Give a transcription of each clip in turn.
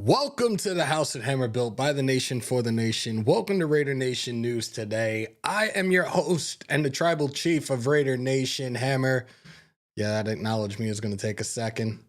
Welcome to the House of Hammer, built by the nation for the nation. Welcome to Raider Nation News today. I am your host and the tribal chief of Raider Nation, Hammer. Yeah, that acknowledge me is going to take a second.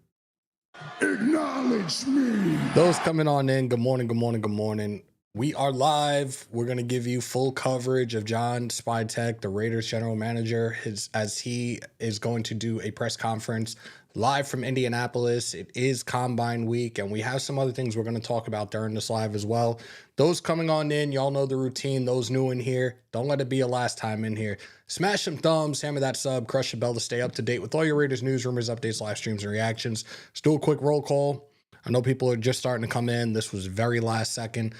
Acknowledge me. Those coming on in, good morning, good morning, good morning. We are live. We're going to give you full coverage of John Spytek, the Raiders general manager, as he is going to do a press conference live from Indianapolis. It is Combine Week, and we have some other things we're going to talk about during this live as well. Those coming on in, y'all know the routine. Those new in here, don't let it be a last time in here. Smash some thumbs, hammer that sub, crush the bell to stay up to date with all your Raiders news, rumors, updates, live streams, and reactions. Let's do a quick roll call. I know people are just starting to come in. This was very last second.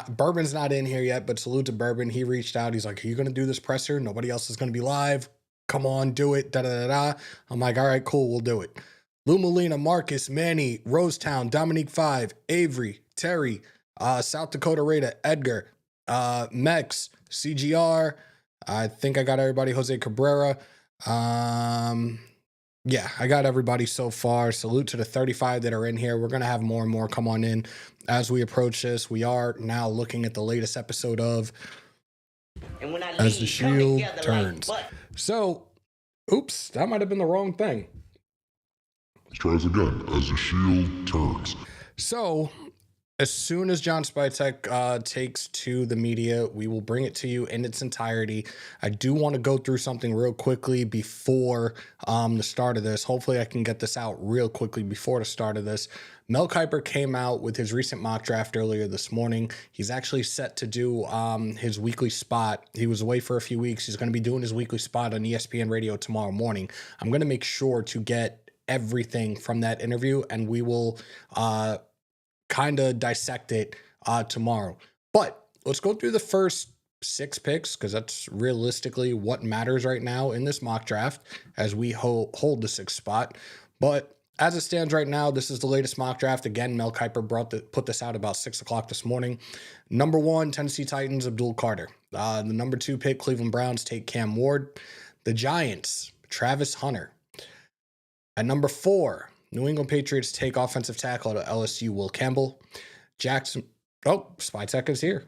Bourbon's not in here yet, but salute to Bourbon. He reached out. He's like, are you going to do this presser? Nobody else is going to be live. Come on, do it. Da-da-da-da. I'm like, all right, cool. We'll do it. Lou Molina, Marcus, Manny, Rosetown, Dominique 5, Avery, Terry, South Dakota Raider, Edgar, Mex, CGR. I think I got everybody. Jose Cabrera. Yeah, I got everybody so far. Salute to the 35 that are in here. We're going to have more and more come on in as we approach this. We are now looking at the latest episode of As the Shield Turns. So, oops, that might have been the wrong thing. Let's try this again. As the Shield Turns. So, as soon as John Spytek takes to the media, we will bring it to you in its entirety. I do want to go through something real quickly before the start of this. Hopefully, I can get this out real quickly before the start of this. Mel Kiper came out with his recent mock draft earlier this morning. He's actually set to do his weekly spot. He was away for a few weeks. He's going to be doing his weekly spot on ESPN Radio tomorrow morning. I'm going to make sure to get everything from that interview, and we will kind of dissect it tomorrow. But let's go through the first 6 picks, because that's realistically what matters right now in this mock draft as we hold the 6th spot. But as it stands right now, this is the latest mock draft. Again, Mel Kiper put this out about 6 o'clock this morning. Number 1, Tennessee Titans, Abdul Carter. The number 2 pick, Cleveland Browns, take Cam Ward. The Giants, Travis Hunter. At number 4, New England Patriots take offensive tackle to LSU, Will Campbell. Jackson. Oh, Spytek is here.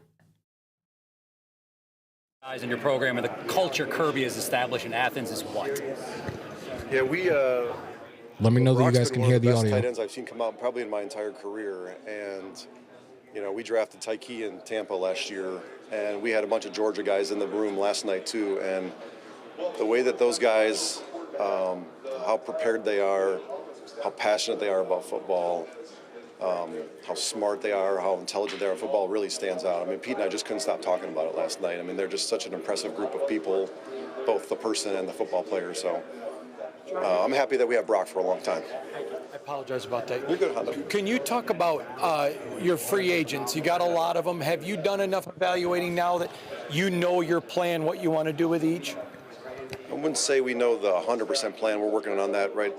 In your program and the culture Kirby has established in Athens is what? Yeah, Let me know that you guys can hear the best audio. tight ends I've seen come out probably in my entire career, and we drafted Tyke in Tampa last year, and we had a bunch of Georgia guys in the room last night too, and the way that those guys, how prepared they are, how passionate they are about football, how smart they are, how intelligent they are in football really stands out. I mean, Pete and I just couldn't stop talking about it last night. I mean, they're just such an impressive group of people, both the person and the football player. So I'm happy that we have Brock for a long time. I apologize about that. You're good, Hondo. Can you talk about your free agents? You got a lot of them. Have you done enough evaluating now that you know your plan, what you want to do with each? I wouldn't say we know the 100% plan. We're working on that right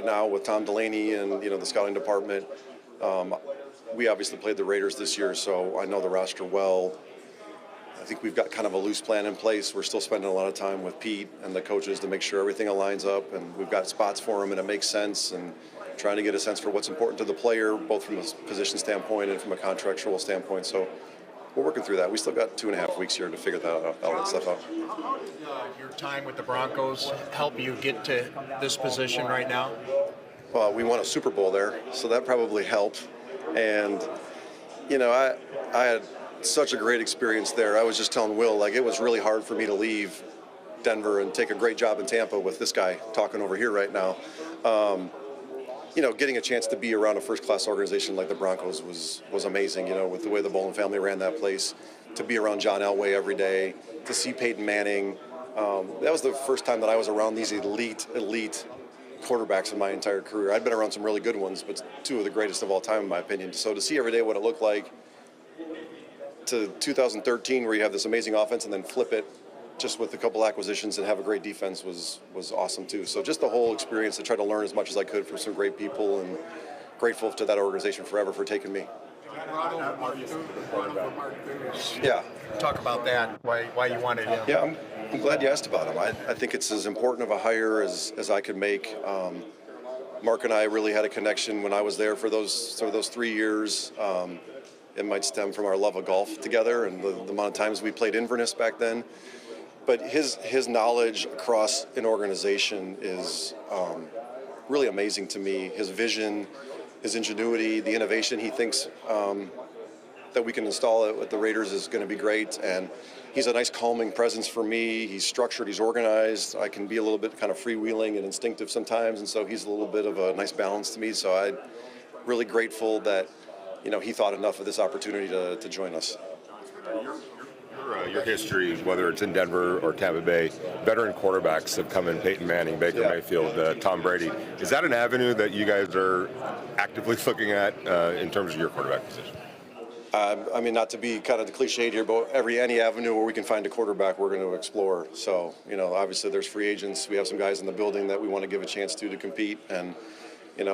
now with Tom Delaney and the scouting department. We obviously played the Raiders this year, so I know the roster well. I think we've got kind of a loose plan in place. We're still spending a lot of time with Pete and the coaches to make sure everything aligns up, and we've got spots for them and it makes sense, and trying to get a sense for what's important to the player, both from a position standpoint and from a contractual standpoint. So we're working through that. We still got 2.5 weeks here to figure that stuff out. How did your time with the Broncos help you get to this position right now? Well, we won a Super Bowl there, so that probably helped. And, I had such a great experience there. I was just telling Will, it was really hard for me to leave Denver and take a great job in Tampa with this guy talking over here right now. Getting a chance to be around a first-class organization like the Broncos was amazing, with the way the Bolin family ran that place, to be around John Elway every day, to see Peyton Manning. That was the first time that I was around these elite quarterbacks in my entire career. I'd been around some really good ones, but 2 of the greatest of all time, in my opinion. So to see every day what it looked like, to 2013, where you have this amazing offense and then flip it just with a couple acquisitions and have a great defense was awesome too. So just the whole experience, to try to learn as much as I could from some great people, and grateful to that organization forever for taking me. Yeah. Talk about that, why you wanted him. Yeah, I'm glad you asked about him. I think it's as important of a hire as I could make. Mark and I really had a connection when I was there for those 3 years. It might stem from our love of golf together and the amount of times we played Inverness back then. But his knowledge across an organization is really amazing to me. His vision, his ingenuity, the innovation he thinks that we can install it with the Raiders is going to be great. And he's a nice calming presence for me. He's structured, he's organized. I can be a little bit kind of freewheeling and instinctive sometimes, and so he's a little bit of a nice balance to me. So I'm really grateful that he thought enough of this opportunity to join us. Your history, whether it's in Denver or Tampa Bay, veteran quarterbacks have come in: Peyton Manning, Baker Mayfield, Tom Brady. Is that an avenue that you guys are actively looking at in terms of your quarterback position? I mean, not to be kind of cliched here, but any avenue where we can find a quarterback, we're going to explore. So, obviously there's free agents. We have some guys in the building that we want to give a chance to compete, and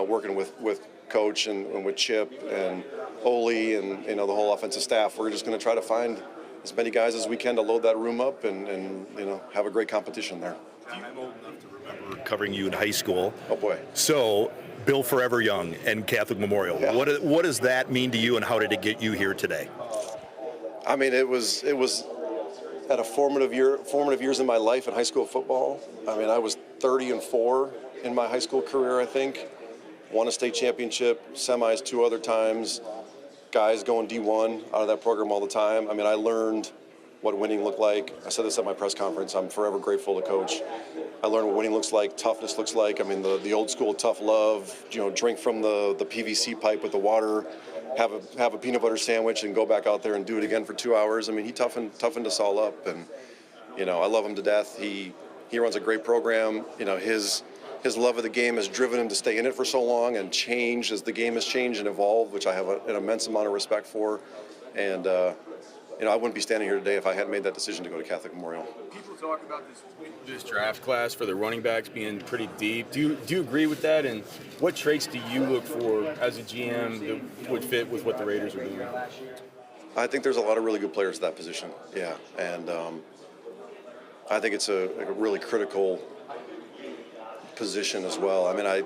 working with Coach and with Chip and Ole and the whole offensive staff, we're just going to try to find as many guys as we can to load that room up and have a great competition there. I'm old enough to remember covering you in high school. Oh boy. So, Bill Forever Young and Catholic Memorial. Yeah. What does that mean to you, and how did it get you here today? I mean, it was at a formative years in my life in high school football. I mean, I was 30-4 in my high school career, I think. Won a state championship, semis 2 other times. Guys going D1 out of that program all the time. I mean, I learned what winning looked like. I said this at my press conference. I'm forever grateful to Coach. I learned what winning looks like, toughness looks like. I mean, the old school tough love, drink from the PVC pipe with the water, have a peanut butter sandwich and go back out there and do it again for 2 hours. I mean, he toughened us all up, and, I love him to death. He runs a great program. His love of the game has driven him to stay in it for so long and change as the game has changed and evolved, which I have an immense amount of respect for. And, I wouldn't be standing here today if I hadn't made that decision to go to Catholic Memorial. People talk about this draft class for the running backs being pretty deep. Do you agree with that? And what traits do you look for as a GM that would fit with what the Raiders are doing? I think there's a lot of really good players at that position, yeah. And I think it's a really critical position as well. I mean,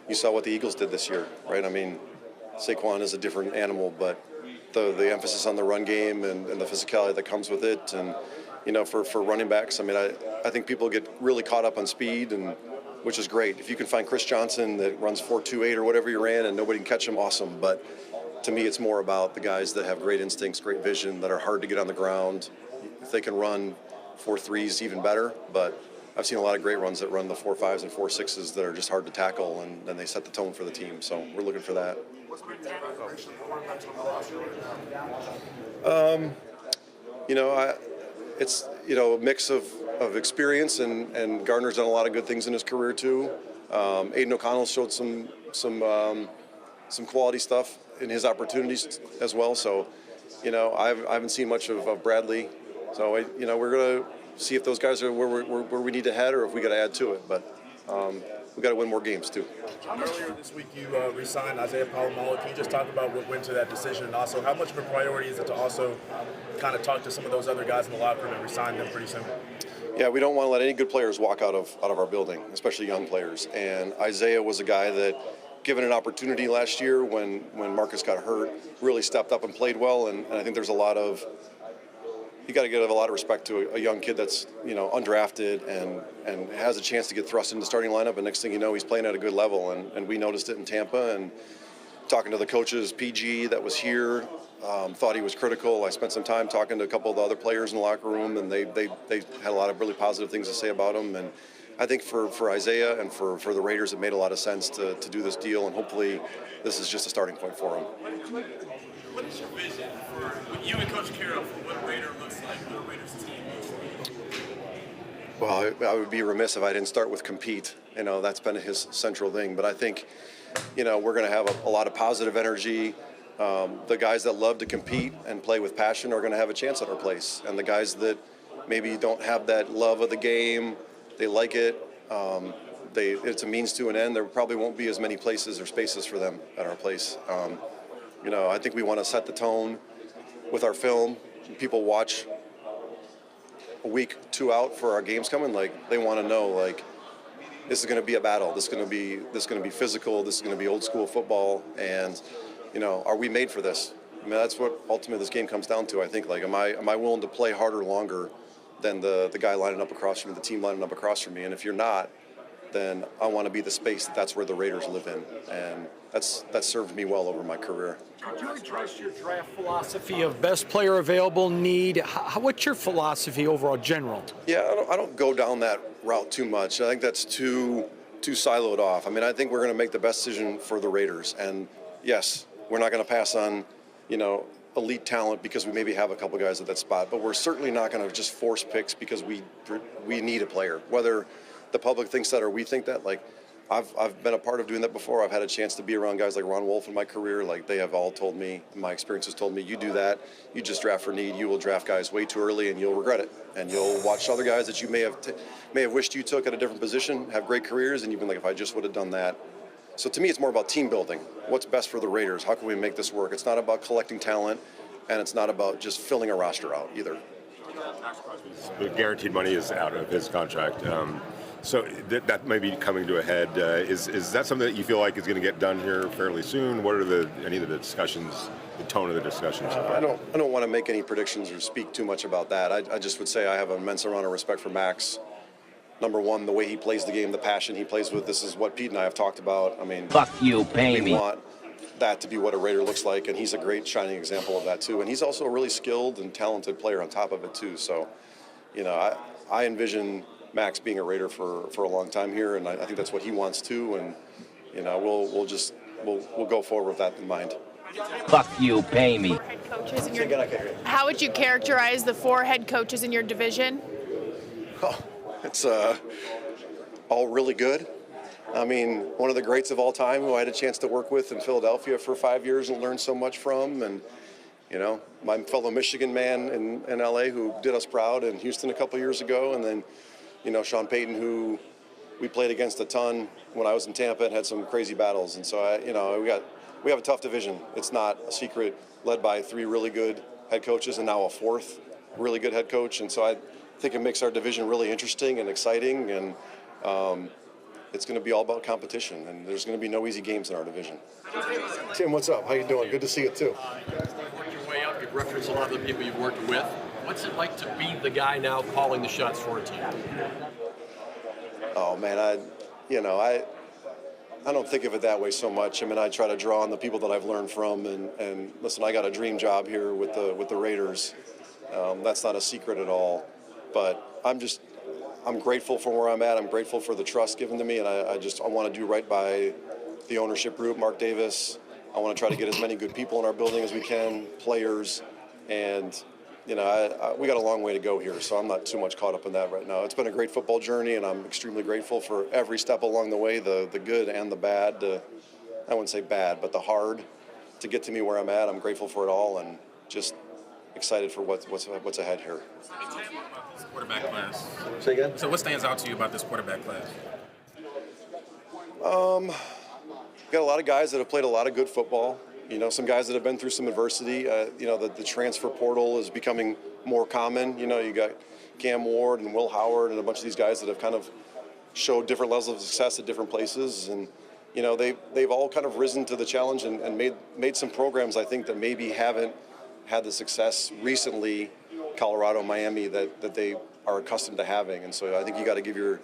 you saw what the Eagles did this year, right? I mean, Saquon is a different animal, but the emphasis on the run game and the physicality that comes with it, and for running backs, I mean, I think people get really caught up on speed, and which is great. If you can find Chris Johnson that runs 4.28 or whatever he ran and nobody can catch him, awesome. But to me, it's more about the guys that have great instincts, great vision, that are hard to get on the ground. If they can run 4.3s, even better. But I've seen a lot of great runs that run the 4.5s and 4.6s that are just hard to tackle, and they set the tone for the team. So we're looking for that. It's a mix of experience, and Gardner's done a lot of good things in his career too. Aiden O'Connell showed some quality stuff in his opportunities as well. So, I haven't seen much of Bradley. So, we're gonna see if those guys are where we need to head, or if we got to add to it. But we got to win more games too. Earlier this week, you re-signed Isaiah Palomalo. Can you just talk about what went to that decision, and also how much of a priority is it to also kind of talk to some of those other guys in the locker room and re-sign them pretty soon? Yeah, we don't want to let any good players walk out of our building, especially young players. And Isaiah was a guy that, given an opportunity last year when Marcus got hurt, really stepped up and played well. And I think there's you got to give a lot of respect to a young kid that's undrafted and has a chance to get thrust into the starting lineup. And next thing you know, he's playing at a good level. And we noticed it in Tampa. And talking to the coaches, PG that was here, thought he was critical. I spent some time talking to a couple of the other players in the locker room, and they had a lot of really positive things to say about him. And I think for Isaiah and for the Raiders, it made a lot of sense to do this deal. And hopefully, this is just a starting point for him. What is your vision for you and Coach Carroll for what a Raider looks like, what a Raiders team looks like? Well, I would be remiss if I didn't start with compete. That's been his central thing. But I think, we're going to have a lot of positive energy. The guys that love to compete and play with passion are going to have a chance at our place. And the guys that maybe don't have that love of the game, they like it, it's a means to an end, there probably won't be as many places or spaces for them at our place. I think we want to set the tone with our film. People watch a week, 2 out for our games coming, they want to know, this is going to be a battle. This is going to be physical. This is going to be old school football. And, are we made for this? I mean, that's what ultimately this game comes down to. I think, like, am I willing to play harder longer than the guy lining up across from me, the team lining up across from me? And if you're not, then I want to be the space that's where the Raiders live in. And that's served me well over my career. Could you address your draft philosophy of best player available, need? What's your philosophy overall, general? Yeah, I don't go down that route too much. I think that's too siloed off. I mean, I think we're going to make the best decision for the Raiders. And yes, we're not going to pass on, elite talent because we maybe have a couple guys at that spot. But we're certainly not going to just force picks because we need a player. Whether the public thinks that or we think that, like, I've been a part of doing that before. I've had a chance to be around guys like Ron Wolf in my career. Like, they have all told me, my experience has told me, you do that, you just draft for need. You will draft guys way too early and you'll regret it. And you'll watch other guys that you may have wished you took at a different position have great careers, and you've been like, if I just would have done that. So to me, it's more about team building. What's best for the Raiders? How can we make this work? It's not about collecting talent, and it's not about just filling a roster out either. The guaranteed money is out of his contract. So that may be coming to a head. Is that something that you feel like is going to get done here fairly soon? What are any of the discussions, the tone of the discussions? I don't want to make any predictions or speak too much about that. I just would say I have an immense amount of respect for Max. Number one, the way he plays the game, the passion he plays with. This is what Pete and I have talked about. I mean, fuck you, pay me. We want that to be what a Raider looks like, and he's a great shining example of that too. And he's also a really skilled and talented player on top of it too. So, I envision Max being a Raider for a long time here, and I think that's what he wants too. And we'll go forward with that in mind. Fuck you, pay me. How would you characterize the 4 head coaches in your division? Oh, it's all really good. I mean, one of the greats of all time who I had a chance to work with in Philadelphia for 5 years and learn so much from, and my fellow Michigan man in LA who did us proud in Houston a couple years ago, and then Sean Payton, who we played against a ton when I was in Tampa and had some crazy battles. And so we have a tough division. It's not a secret, led by 3 really good head coaches and now a 4th really good head coach. And so I think it makes our division really interesting and exciting, and it's going to be all about competition, and there's going to be no easy games in our division. Tim, what's up? How you doing? Good to see you too. Worked your way up. You've referenced a lot of the people you've worked with. What's it like to be the guy now calling the shots for a team? Oh man, I don't think of it that way so much. I mean, I try to draw on the people that I've learned from, and listen, I got a dream job here with the Raiders. That's not a secret at all. But I'm grateful for where I'm at. I'm grateful for the trust given to me, and I want to do right by the ownership group, Mark Davis. I want to try to get as many good people in our building as we can, players, and we got a long way to go here, so I'm not too much caught up in that right now. It's been a great football journey, and I'm extremely grateful for every step along the way, the good and the bad. I wouldn't say bad, but the hard to get to me where I'm at. I'm grateful for it all, and just excited for what's ahead here. Quarterback class. Say again? So what stands out to you about this quarterback class? Got a lot of guys that have played a lot of good football. Some guys that have been through some adversity. The transfer portal is becoming more common. You got Cam Ward and Will Howard and a bunch of these guys that have kind of showed different levels of success at different places. And, they've all kind of risen to the challenge and made some programs, I think, that maybe haven't had the success recently, Colorado, Miami, that they are accustomed to having. And so I think you got to give your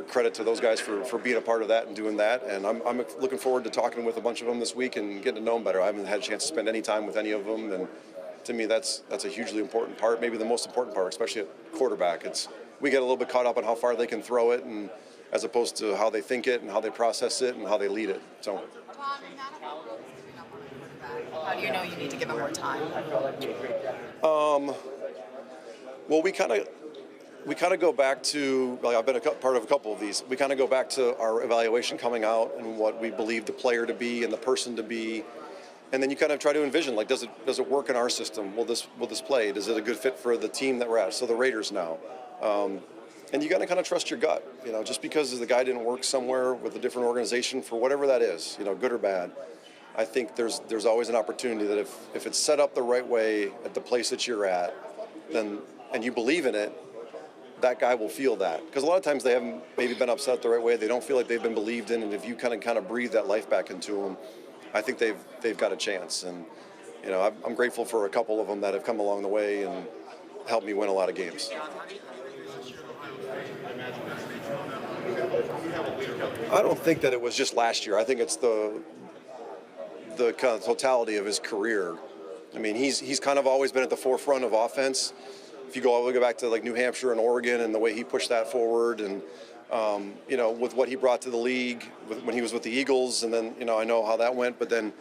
credit to those guys for being a part of that and doing that. And I'm looking forward to talking with a bunch of them this week and getting to know them better. I haven't had a chance to spend any time with any of them, and to me that's a hugely important part, maybe the most important part, especially at quarterback. We get a little bit caught up on how far they can throw it, and as opposed to how they think it and how they process it and how they lead it. So. How do you know you need to give them more time? Well, we kind of go back to, I've been a part of a couple of these. We kind of go back to our evaluation coming out and what we believe the player to be and the person to be, and then you kind of try to envision, does it work in our system? Will this play? Is it a good fit for the team that we're at? So the Raiders now, and you got to kind of trust your gut. Just because the guy didn't work somewhere with a different organization for whatever that is, good or bad. I think there's always an opportunity that if it's set up the right way at the place that you're at, then and you believe in it, that guy will feel that. Because a lot of times they haven't maybe been upset the right way. They don't feel like they've been believed in. And if you kind of breathe that life back into them, I think they've got a chance. And, you know, I'm grateful for a couple of them that have come along the way and helped me win a lot of games. I don't think that it was just last year. I think it's the kind of totality of his career. I mean, he's kind of always been at the forefront of offense. If you go all the way back to like New Hampshire and Oregon and the way he pushed that forward, and you know, with what he brought to the league when he was with the Eagles, and then, you know, I know how that went, but then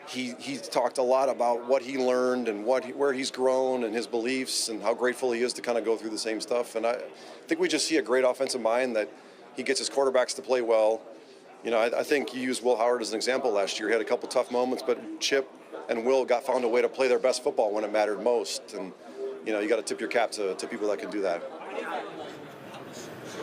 he talked a lot about what he learned and where he's grown and his beliefs and how grateful he is to kind of go through the same stuff. And I think we just see a great offensive mind that he gets his quarterbacks to play well. You know, I think you used Will Howard as an example last year. He had a couple tough moments, but Chip and Will found a way to play their best football when it mattered most. And, you know, you got to tip your cap to people that can do that.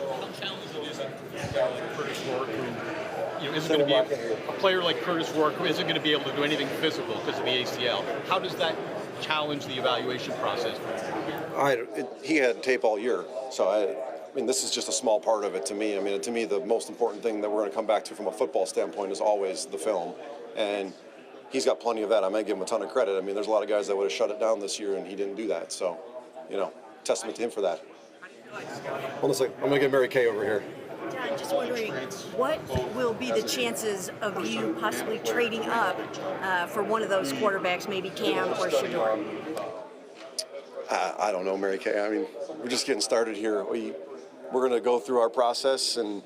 How challenging is it for a guy like Curtis Rourke, who, you know, isn't going to be a player like Curtis Rourke who isn't going to be able to do anything physical because of the ACL? How does that challenge the evaluation process for him? He had tape all year, so I mean, this is just a small part of it to me. I mean, to me, the most important thing that we're going to come back to from a football standpoint is always the film, and he's got plenty of that. I might give him a ton of credit. I mean, there's a lot of guys that would have shut it down this year, and he didn't do that. So, you know, testament to him for that. Hold on a second. I'm going to get Mary Kay over here. John, just wondering, what will be the chances of you possibly trading up for one of those quarterbacks, maybe Cam or Shador? I don't know, Mary Kay. I mean, we're just getting started here. We're going to go through our process and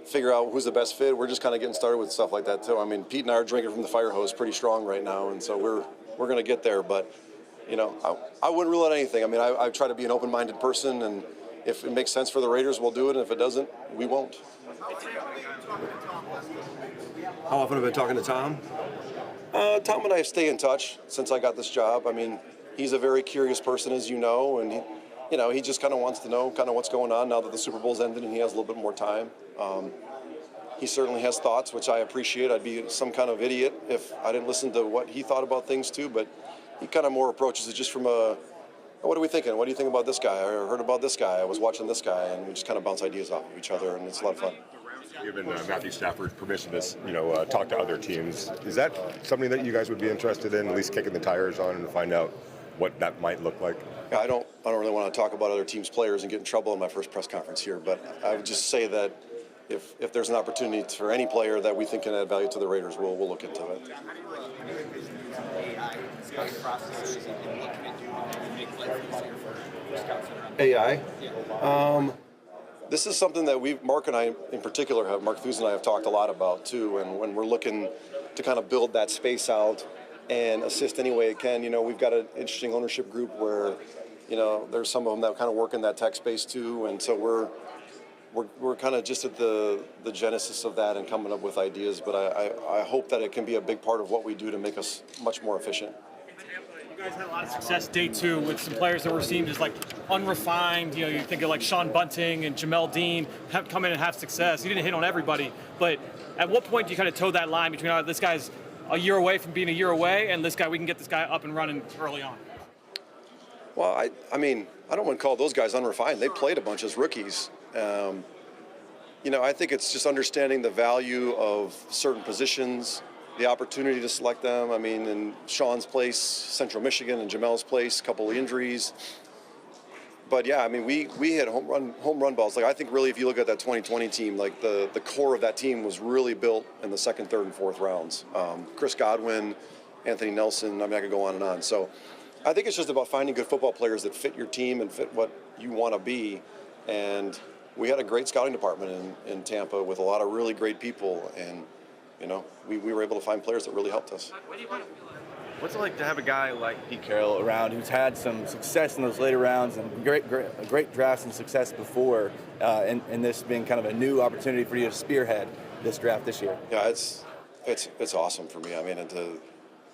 figure out who's the best fit. We're just kind of getting started with stuff like that too. I mean, Pete and I are drinking from the fire hose pretty strong right now, and so we're going to get there. But, you know, I wouldn't rule out anything. I mean, I try to be an open-minded person, and if it makes sense for the Raiders, we'll do it, and if it doesn't, we won't. How often have you been talking to Tom? Tom and I stay in touch since I got this job. I mean, he's a very curious person, as you know, and he just kind of wants to know kind of what's going on now that the Super Bowl's ended and he has a little bit more time. He certainly has thoughts, which I appreciate. I'd be some kind of idiot if I didn't listen to what he thought about things too, but he kind of more approaches it just from what are we thinking? What do you think about this guy? I heard about this guy. I was watching this guy, and we just kind of bounce ideas off of each other, and it's a lot of fun. Given Matthew Stafford permission to talk to other teams, is that something that you guys would be interested in, at least kicking the tires on and find out what that might look like? Yeah, I don't really want to talk about other teams' players and get in trouble in my first press conference here, but I would just say that if there's an opportunity for any player that we think can add value to the Raiders, we'll look into it. AI? This is something that Mark and I in particular Mark Thuse and I have talked a lot about too, and when we're looking to kind of build that space out and assist any way it can, you know, we've got an interesting ownership group where, you know, there's some of them that kind of work in that tech space too, and so we're kind of just at the genesis of that and coming up with ideas, but I hope that it can be a big part of what we do to make us much more efficient. You guys had a lot of success day two with some players that were seen as like unrefined. You know, you think of like Sean Bunting and Jamel Dean have come in and have success. You didn't hit on everybody, but at what point do you kind of toe that line between this guy's a year away from being a year away and this guy, we can get this guy up and running early on? Well, I mean, I don't want to call those guys unrefined. They played a bunch as rookies. You know, I think it's just understanding the value of certain positions, the opportunity to select them. I mean, in Sean's place, Central Michigan, and Jamel's place, a couple of injuries. But yeah, I mean, we had home run balls. Like, I think really, if you look at that 2020 team, like the core of that team was really built in the second, third, and fourth rounds. Chris Godwin, Anthony Nelson. I mean, I could go on and on. So I think it's just about finding good football players that fit your team and fit what you want to be. And we had a great scouting department in Tampa with a lot of really great people, and you know, we were able to find players that really helped us. What's it like to have a guy like Pete Carroll around who's had some success in those later rounds and great drafts and success before, and this being kind of a new opportunity for you to spearhead this draft this year? Yeah, it's awesome for me. I mean, the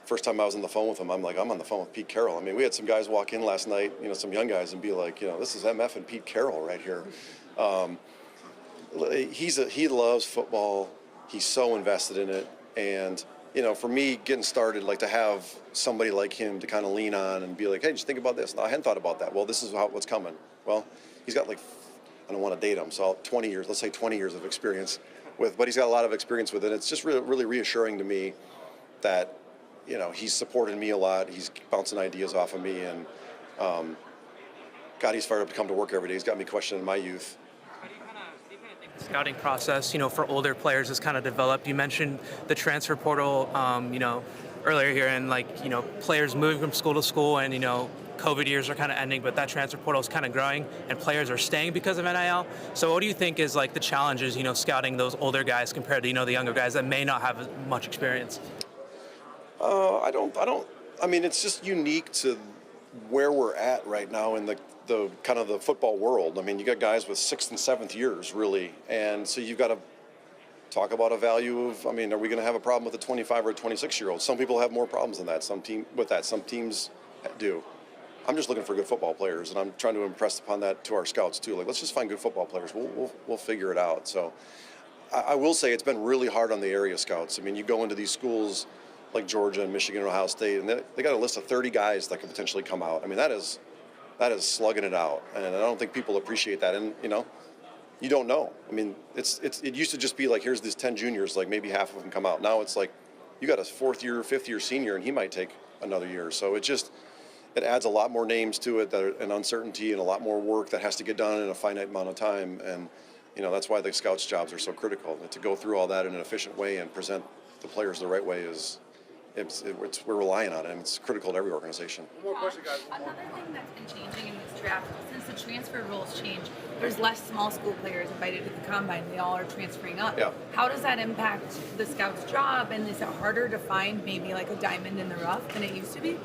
first time I was on the phone with him, I'm on the phone with Pete Carroll. I mean, we had some guys walk in last night, you know, some young guys, and be like, you know, this is MF and Pete Carroll right here. He loves football. He's so invested in it, and you know, for me, getting started, like to have somebody like him to kind of lean on and be like, hey, just think about this. No, I hadn't thought about that. Well, this is what's coming. Well, he's got like I don't want to date him. So 20 years, let's say 20 years of experience with, but he's got a lot of experience with it. It's just really reassuring to me that, you know, he's supported me a lot. He's bouncing ideas off of me, and God, he's fired up to come to work every day. He's got me questioning my youth. Scouting process, you know, for older players is kind of developed. You mentioned the transfer portal, you know, earlier here, and like, you know, players moving from school to school, and, you know, COVID years are kind of ending, but that transfer portal is kind of growing, and players are staying because of NIL. So what do you think is like the challenges, you know, scouting those older guys compared to, you know, the younger guys that may not have as much experience? I mean, it's just unique to where we're at right now in the kind of the football world. I mean, you got guys with 6th and 7th years, really. And so you've got to talk about a value of, I mean, are we going to have a problem with a 25 or a 26-year-old? Some people have more problems than that. Some teams do. I'm just looking for good football players, and I'm trying to impress upon that to our scouts too. Like, let's just find good football players. We'll figure it out. So I will say it's been really hard on the area scouts. I mean, you go into these schools like Georgia and Michigan and Ohio State, and they got a list of 30 guys that could potentially come out. I mean, that is slugging it out, and I don't think people appreciate that. And, you know, you don't know. I mean, it used to just be like, here's these 10 juniors, like maybe half of them come out. Now it's like you got a 4th year, 5th year senior, and he might take another year. So it adds a lot more names to it, and uncertainty, and a lot more work that has to get done in a finite amount of time. And, you know, that's why the scouts' jobs are so critical. To go through all that in an efficient way and present the players the right way we're relying on it, and it's critical to every organization. One more question, guys. Another thing that's been changing in this draft, since the transfer rules change, there's less small school players invited to the combine. They all are transferring up. Yeah. How does that impact the scout's job, and is it harder to find maybe like a diamond in the rough than it used to be?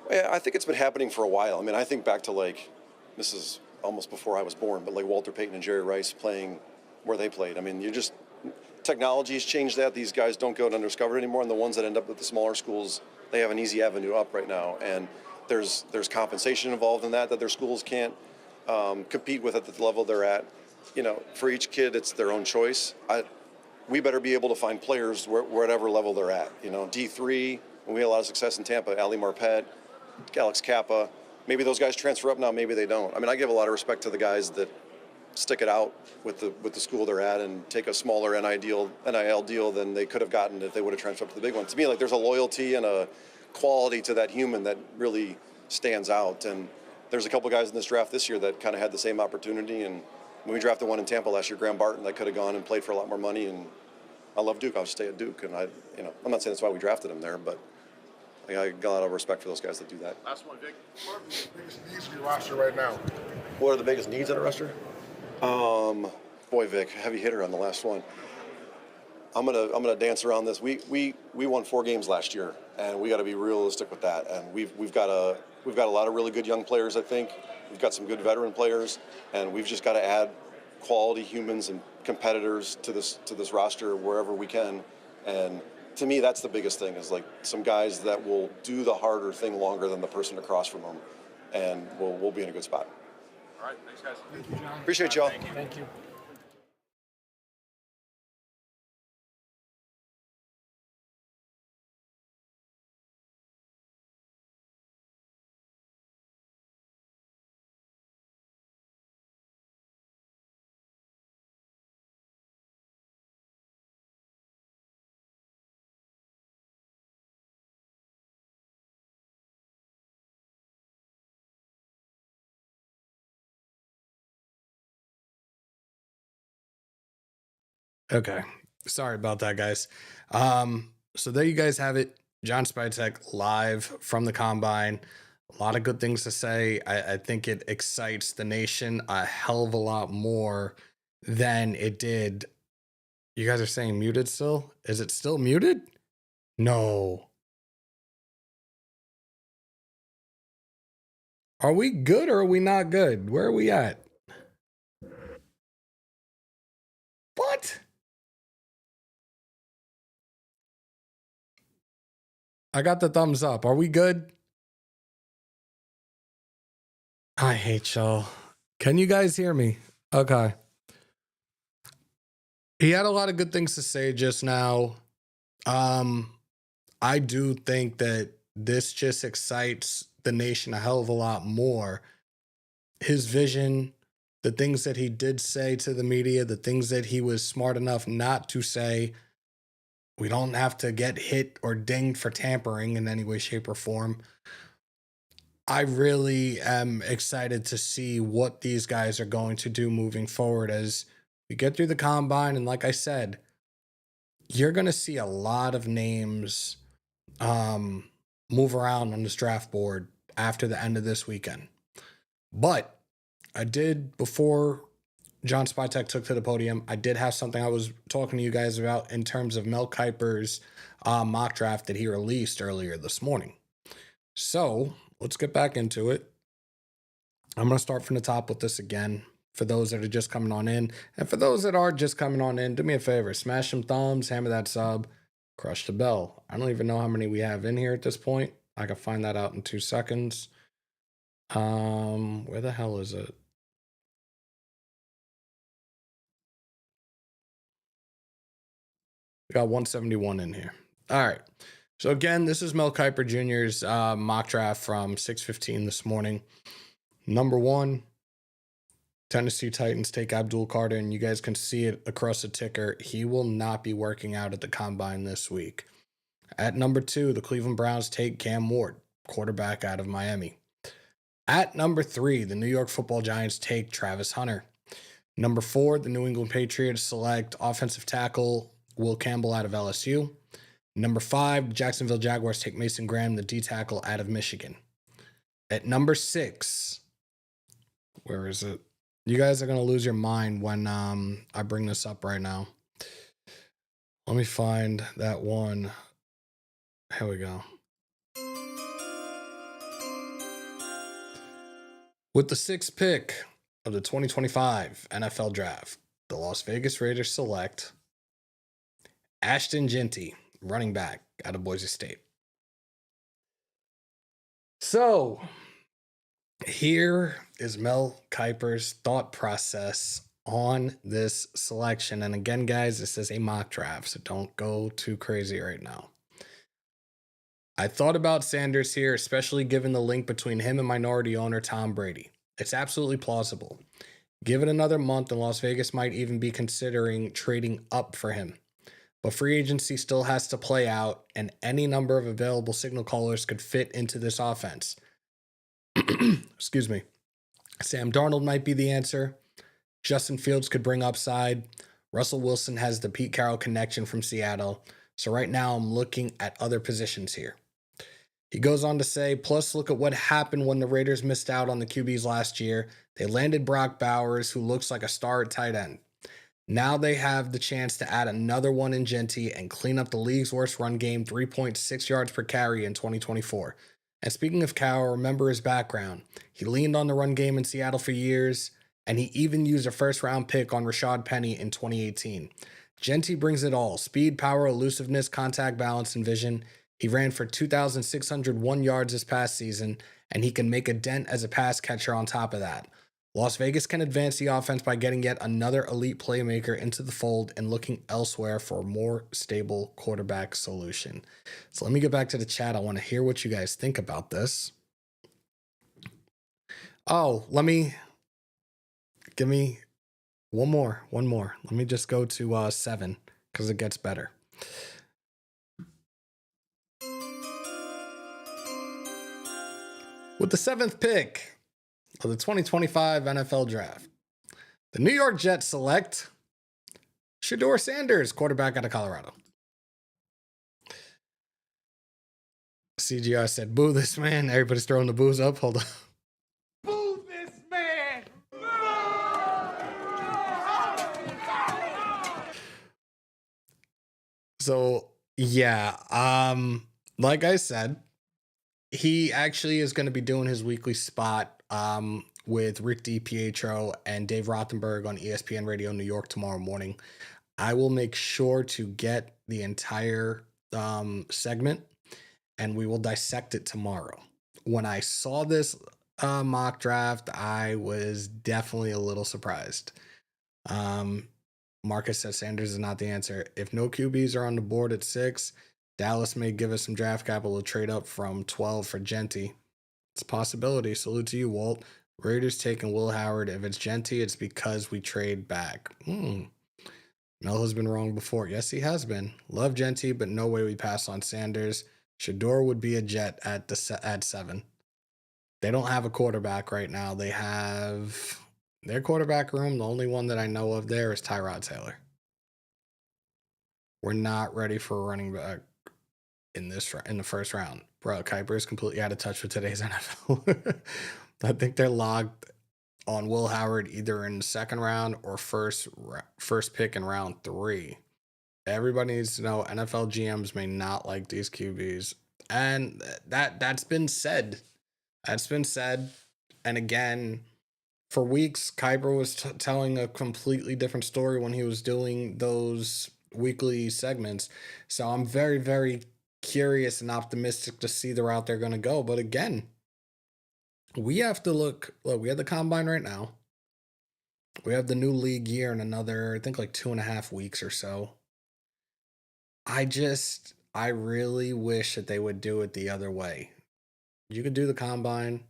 Yeah, I think it's been happening for a while. I mean, I think back to, like, this is almost before I was born, but like Walter Payton and Jerry Rice playing where they played. I mean, technology has changed that. These guys don't go undiscovered anymore, and the ones that end up at the smaller schools, they have an easy avenue up right now. And there's compensation involved in that their schools can't compete with at the level they're at. You know, for each kid, it's their own choice. We better be able to find players whatever level they're at. You know, D3, and we had a lot of success in Tampa. Ali Marpet, Alex Kappa. Maybe those guys transfer up now, maybe they don't. I mean, I give a lot of respect to the guys that stick it out with the school they're at and take a smaller NIL deal than they could have gotten if they would have transferred up to the big one. To me, like, there's a loyalty and a quality to that human that really stands out. And there's a couple guys in this draft this year that kind of had the same opportunity. And when we drafted one in Tampa last year, Graham Barton, that could have gone and played for a lot more money. And I love Duke. I'll stay at Duke. And I'm not saying that's why we drafted him there, but I got a lot of respect for those guys that do that. Last one, Vic. What are the biggest needs in your roster right now? What are the biggest needs on a roster? Boy, Vic, heavy hitter on the last one. I'm gonna dance around this. We won 4 games last year, and we got to be realistic with that. And we've got a lot of really good young players. I think we've got some good veteran players, and we've just got to add quality humans and competitors to this roster wherever we can. And to me, that's the biggest thing, is like some guys that will do the harder thing longer than the person across from them, and we'll be in a good spot. All right, thanks, guys. Thank you, John. Appreciate y'all. Thank you. Okay. Sorry about that, guys. So there you guys have it. John Spytek live from the combine. A lot of good things to say. I think it excites the nation a hell of a lot more than it did. You guys are saying muted still? Is it still muted? No. Are we good or are we not good? Where are we at? What? I got the thumbs up. Are we good? I hate y'all. Can you guys hear me? Okay. He had a lot of good things to say just now. I do think that this just excites the nation a hell of a lot more. His vision, the things that he did say to the media, the things that he was smart enough not to say. We don't have to get hit or dinged for tampering in any way, shape, or form. I really am excited to see what these guys are going to do moving forward as we get through the combine. And like I said, you're going to see a lot of names move around on this draft board after the end of this weekend. But I did, before John Spytek took to the podium, I did have something I was talking to you guys about in terms of Mel Kiper's mock draft that he released earlier this morning. So let's get back into it. I'm going to start from the top with this again for those that are just coming on in. And for those that are just coming on in, do me a favor, smash some thumbs, hammer that sub, crush the bell. I don't even know how many we have in here at this point. I can find that out in 2 seconds. Where the hell is it? We got 171 in here. All right. So again, this is Mel Kiper Jr.'s mock draft from 6:15 this morning. Number 1, Tennessee Titans take Abdul Carter, and you guys can see it across the ticker. He will not be working out at the combine this week. At number 2, the Cleveland Browns take Cam Ward, quarterback out of Miami. At number 3, the New York Football Giants take Travis Hunter. Number 4, the New England Patriots select offensive tackle Will Campbell out of LSU. Number 5, the Jacksonville Jaguars take Mason Graham, the D tackle out of Michigan. At number 6, where is it? You guys are going to lose your mind when I bring this up right now. Let me find that one. Here we go. With the 6th pick of the 2025 NFL Draft, the Las Vegas Raiders select Ashton Jeanty, running back out of Boise State. So, here is Mel Kiper's thought process on this selection. And again, guys, this is a mock draft, so don't go too crazy right now. I thought about Sanders here, especially given the link between him and minority owner Tom Brady. It's absolutely plausible. Give it another month and Las Vegas might even be considering trading up for him. But free agency still has to play out, and any number of available signal callers could fit into this offense. Excuse me. Sam Darnold might be the answer. Justin Fields could bring upside. Russell Wilson has the Pete Carroll connection from Seattle. So right now I'm looking at other positions here. He goes on to say, plus look at what happened when the Raiders missed out on the QBs last year. They landed Brock Bowers, who looks like a star at tight end. Now they have the chance to add another one in Jeanty and clean up the league's worst run game, 3.6 yards per carry in 2024. And speaking of Carroll, remember his background. He leaned on the run game in Seattle for years, and he even used a first-round pick on Rashad Penny in 2018. Jeanty brings it all: speed, power, elusiveness, contact balance, and vision. He ran for 2,601 yards this past season, and he can make a dent as a pass catcher on top of that. Las Vegas can advance the offense by getting yet another elite playmaker into the fold and looking elsewhere for a more stable quarterback solution. So let me get back to the chat. I want to hear what you guys think about this. Oh, give me one more. Let me just go to 7 because it gets better. With the 7th pick of the 2025 NFL Draft, the New York Jets select Shedeur Sanders, quarterback out of Colorado. CGI said, boo this man. Everybody's throwing the boos up. Hold on. Boo this man! So, yeah, like I said, he actually is going to be doing his weekly spot with Rick DiPietro and Dave Rothenberg on ESPN Radio New York tomorrow morning. I will make sure to get the entire segment, and we will dissect it tomorrow. When I saw this mock draft, I was definitely a little surprised. Marcus says Sanders is not the answer. If no QBs are on the board at 6, Dallas may give us some draft capital to trade up from 12 for Jeanty. It's a possibility. Salute to you, Walt. Raiders taking Will Howard. If it's Genty, it's because we trade back. Mel has been wrong before. Yes, he has been. Love Genty, but no way we pass on Sanders. Shador would be a Jet at 7. They don't have a quarterback right now. They have their quarterback room. The only one that I know of there is Tyrod Taylor. We're not ready for a running back in the first round. Bro, Kuiper is completely out of touch with today's NFL. I think they're logged on Will Howard either in the second round or first pick in round 3. Everybody needs to know NFL GMs may not like these QBs, and that's been said. That's been said, and again, for weeks, Kuiper was telling a completely different story when he was doing those weekly segments. So I'm very, very curious and optimistic to see the route they're going to go. But again, we have to look. We have the combine right now. We have the new league year in another, I think, like 2.5 weeks or so. I really wish that they would do it the other way. You could do the combine,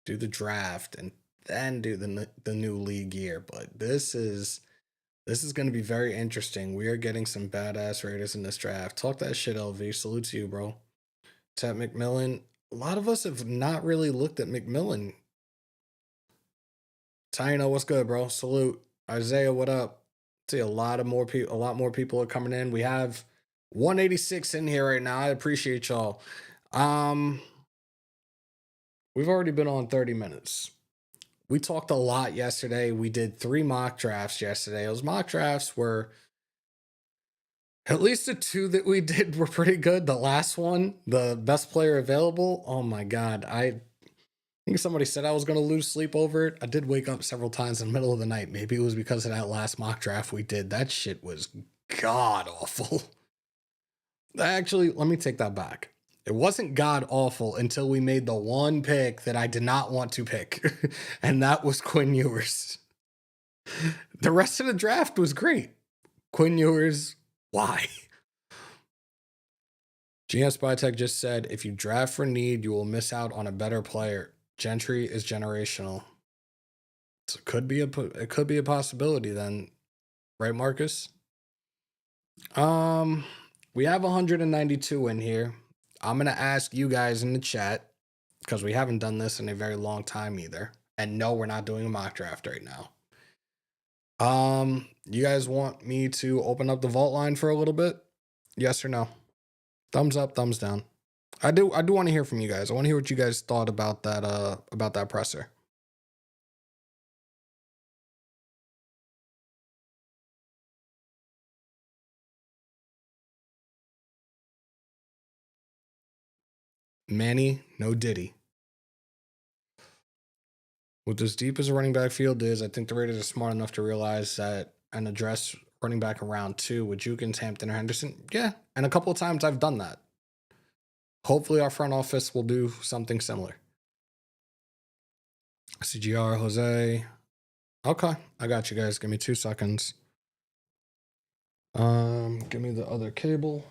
do the draft, and then do the new league year. But this is going to be very interesting. We are getting some badass Raiders in this draft. Talk that shit, LV. Salute to you, bro. Tap McMillan. A lot of us have not really looked at McMillan. Taino, what's good, bro? Salute. Isaiah, what up? See a lot more people are coming in. We have 186 in here right now. I appreciate y'all. We've already been on 30 minutes. We talked a lot yesterday. We did 3 mock drafts yesterday. Those mock drafts were, at least the 2 that we did were pretty good. The last one, the best player available. Oh my God. I think somebody said I was going to lose sleep over it. I did wake up several times in the middle of the night. Maybe it was because of that last mock draft we did. That shit was god awful. Actually, let me take that back. It wasn't god awful until we made the one pick that I did not want to pick, and that was Quinn Ewers. The rest of the draft was great. Quinn Ewers, why? GS Spytek just said, if you draft for need, you will miss out on a better player. Gentry is generational. So it could be a possibility then, right, Marcus? We have 192 in here. I'm going to ask you guys in the chat, because we haven't done this in a very long time either. And no, we're not doing a mock draft right now. You guys want me to open up the vault line for a little bit? Yes or no? Thumbs up, thumbs down. I do want to hear from you guys. I want to hear what you guys thought about that presser. Manny, no Diddy. With as deep as a running back field is, I think the Raiders are smart enough to realize that and address running back in round 2 with Jukins, Hampton, or Henderson. Yeah, and a couple of times I've done that. Hopefully our front office will do something similar. CGR, Jose. Okay, I got you guys. Give me 2 seconds. Give me the other cable.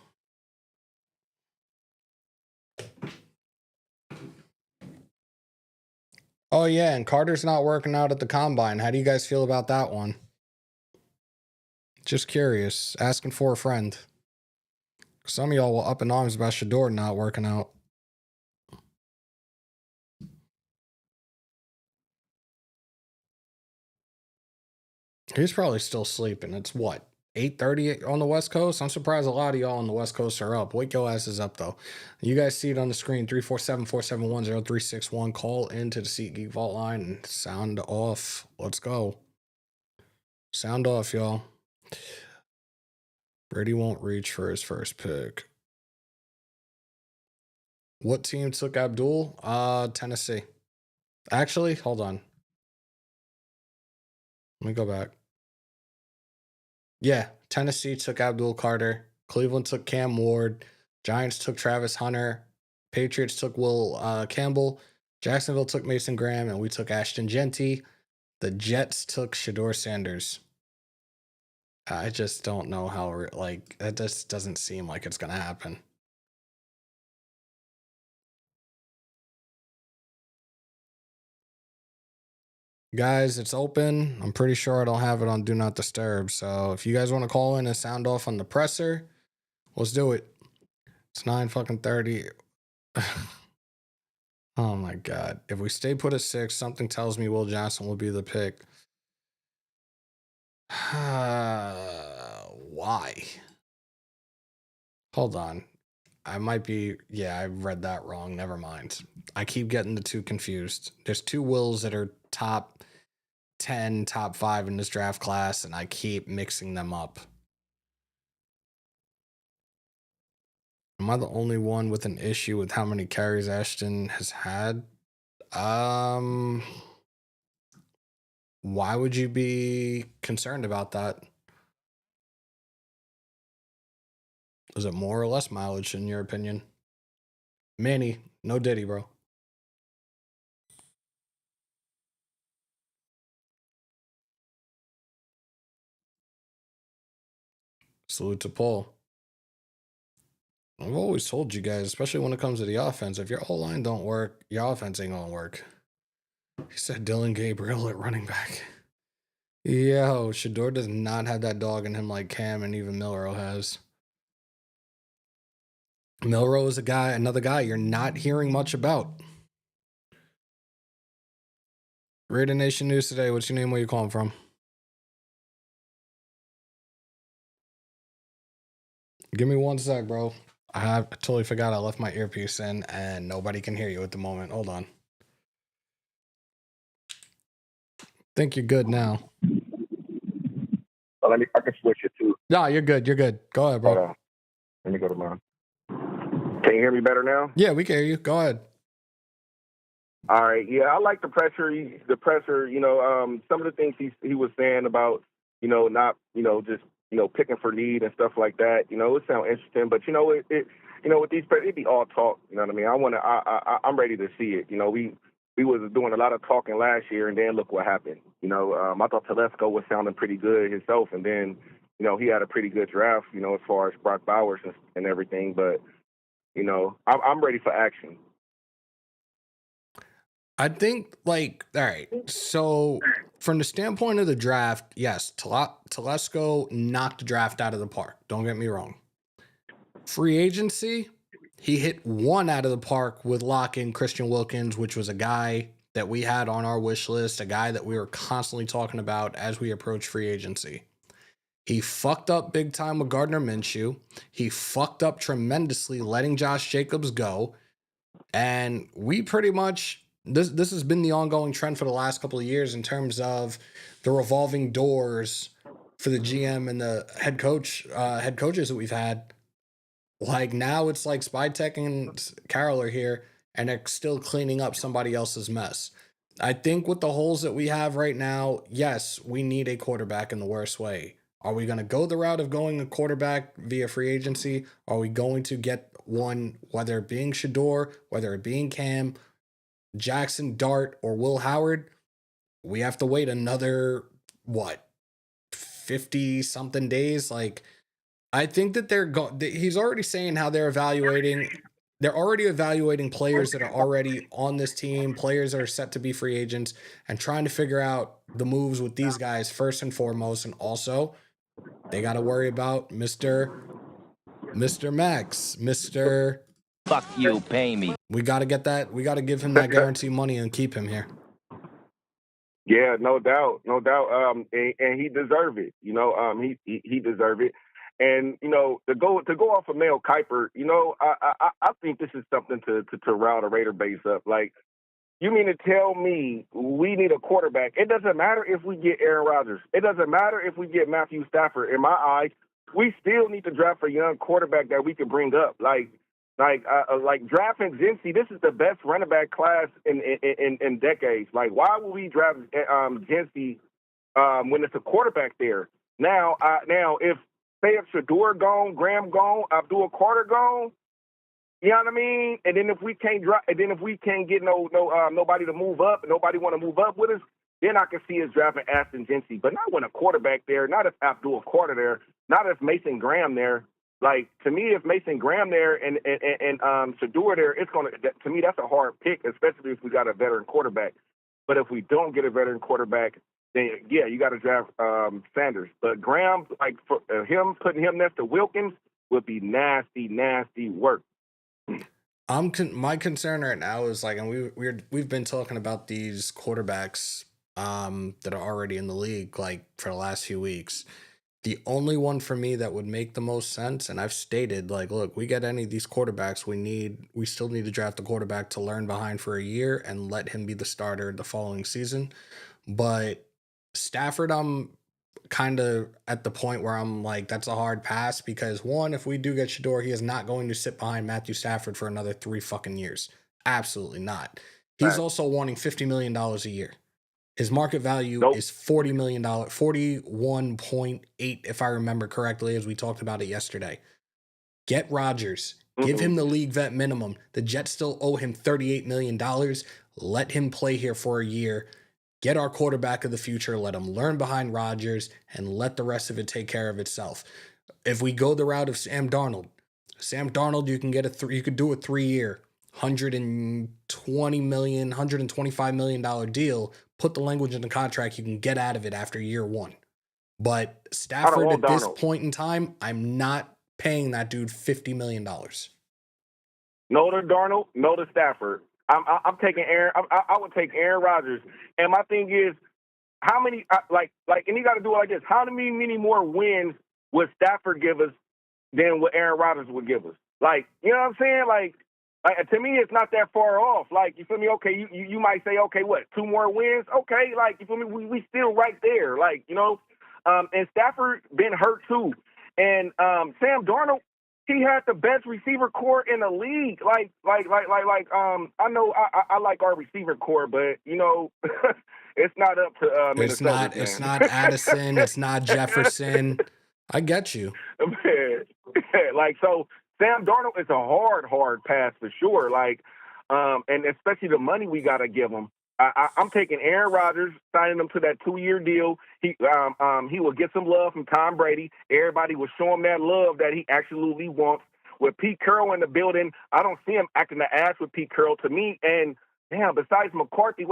Oh yeah, and Carter's not working out at the combine. How do you guys feel about that one? Just curious, asking for a friend. Some of y'all were up in arms about Shador not working out. He's probably still sleeping. It's what, 8:30 on the West Coast? I'm surprised a lot of y'all on the West Coast are up. Wake your asses up, though. You guys see it on the screen, 347-471-0361. Call into the SeatGeek Vault line and sound off. Let's go. Sound off, y'all. Brady won't reach for his first pick. What team took Abdul? Tennessee. Actually, hold on. Let me go back. Yeah, Tennessee took Abdul Carter. Cleveland took Cam Ward. Giants took Travis Hunter. Patriots took Will Campbell. Jacksonville took Mason Graham, and we took Ashton Genty. The Jets took Shador Sanders. I just don't know how, that just doesn't seem like it's going to happen. Guys, it's open. I'm pretty sure I don't have it on Do Not Disturb. So if you guys want to call in and sound off on the presser, let's do it. It's 9 fucking 30. Oh my God. If we stay put at 6, something tells me Will Johnson will be the pick. Why? Hold on. I might be, yeah, I read that wrong. Never mind. I keep getting the two confused. There's two Wills that are top 10, top 5 in this draft class, and I keep mixing them up. Am I the only one with an issue with how many carries Ashton has had? Why would you be concerned about that? Is it more or less mileage in your opinion? Manny, no Diddy, bro. Salute to Paul. I've always told you guys, especially when it comes to the offense, if your O-line don't work, your offense ain't gonna work. He said Dylan Gabriel at running back. Yo, Shador does not have that dog in him like Cam and even Milrow has. Milrow is another guy you're not hearing much about. Raider Nation News today. What's your name? Where you calling from? Give me 1 sec, bro. I totally forgot I left my earpiece in and nobody can hear you at the moment. Hold on. Think you're good now. Well, I can switch it too. No, you're good. You're good. Go ahead, bro. Hold on. Let me go to mine. Can you hear me better now? Yeah, we can hear you. Go ahead. All right. Yeah, I like the pressure. Some of the things he was saying about, not, just, picking for need and stuff like that. It sounds interesting, but with these, it'd be all talk. You know what I mean? I'm ready to see it. We was doing a lot of talking last year, and then look what happened. I thought Telesco was sounding pretty good himself, and then, he had a pretty good draft, as far as Brock Bowers and everything. But, I'm ready for action. I think, all right, so from the standpoint of the draft, yes, Telesco knocked the draft out of the park. Don't get me wrong. Free agency, he hit one out of the park with locking Christian Wilkins, which was a guy that we had on our wish list, a guy that we were constantly talking about as we approach free agency. He fucked up big time with Gardner Minshew. He fucked up tremendously letting Josh Jacobs go. And we pretty much... This has been the ongoing trend for the last couple of years in terms of the revolving doors for the GM and the head coaches that we've had. Like now it's like Spytek and Carroll are here and they're still cleaning up somebody else's mess. I think with the holes that we have right now, yes, we need a quarterback in the worst way. Are we going to go the route of going a quarterback via free agency? Are we going to get one, whether it being Shador, whether it being Cam, Jackson, Dart, or Will Howard? We have to wait another, 50 something days? I think that he's already saying how they're already evaluating players that are already on this team, players that are set to be free agents, and trying to figure out the moves with these guys first and foremost. And also, they got to worry about Mr. Max, Mr. Fuck you, pay me. We got to get that. We got to give him that guarantee money and keep him here. Yeah, no doubt. And he deserved it. He deserved it. And to go off of Mel Kiper, I think this is something to rile the Raider base up. Like, you mean to tell me we need a quarterback? It doesn't matter if we get Aaron Rodgers. It doesn't matter if we get Matthew Stafford. In my eyes, we still need to draft a young quarterback that we can bring up. Like drafting Jency, this is the best running back class in decades. Like, why would we draft Jency when it's a quarterback there? Now, if Shador gone, Graham gone, Abdul Carter gone, you know what I mean? And then if we can't get nobody to move up, nobody want to move up with us, then I can see us drafting Ashton Jency. But not when a quarterback there, not if Abdul Carter there, not if Mason Graham there. Like, to me, if Mason Graham there and Shador there, to me that's a hard pick, especially if we got a veteran quarterback. But if we don't get a veteran quarterback, then yeah, you got to draft Sanders. But Graham, like for him, putting him next to Wilkins would be nasty, nasty work. My concern right now is like, and we've been talking about these quarterbacks that are already in the league like for the last few weeks. The only one for me that would make the most sense, and I've stated like, look, we get any of these quarterbacks, we still need to draft a quarterback to learn behind for a year and let him be the starter the following season. But Stafford, I'm kind of at the point where I'm like, that's a hard pass because one, if we do get Shador, he is not going to sit behind Matthew Stafford for another 3 fucking years. Absolutely not. He's Right. also wanting $50 million a year. His market value is $40 million, 41.8, if I remember correctly, as we talked about it yesterday. Get Rodgers. Give him the league vet minimum. The Jets still owe him $38 million. Let him play here for a year. Get our quarterback of the future. Let him learn behind Rodgers and let the rest of it take care of itself. If we go the route of Sam Darnold, you can get you could do a 3-year, $120 million, $125 million deal. Put the language in the contract. You can get out of it after year 1. But Stafford at this point in time, I'm not paying that dude $50 million. No to Darnold, no to Stafford. I'm taking Aaron. I would take Aaron Rodgers. And my thing is, how many and you got to do it like this. How many more wins would Stafford give us than what Aaron Rodgers would give us? Like, you know what I'm saying? Like to me, it's not that far off. Like, you feel me? Okay, you might say, okay, what, 2 more wins? Okay, like, you feel me? We still right there. Like, you know, and Stafford been hurt too. And Sam Darnold, he had the best receiver core in the league. I know I like our receiver core, but you know, it's not up to Minnesota. It's not Addison. It's not Jefferson. I get you. Like, so Sam Darnold is a hard pass for sure. Like, and especially the money we gotta give him. I'm taking Aaron Rodgers, signing him to that 2-year deal. He will get some love from Tom Brady. Everybody will show him that love that he absolutely wants. With Pete Carroll in the building, I don't see him acting the ass with Pete Carroll to me. And damn, besides McCarthy,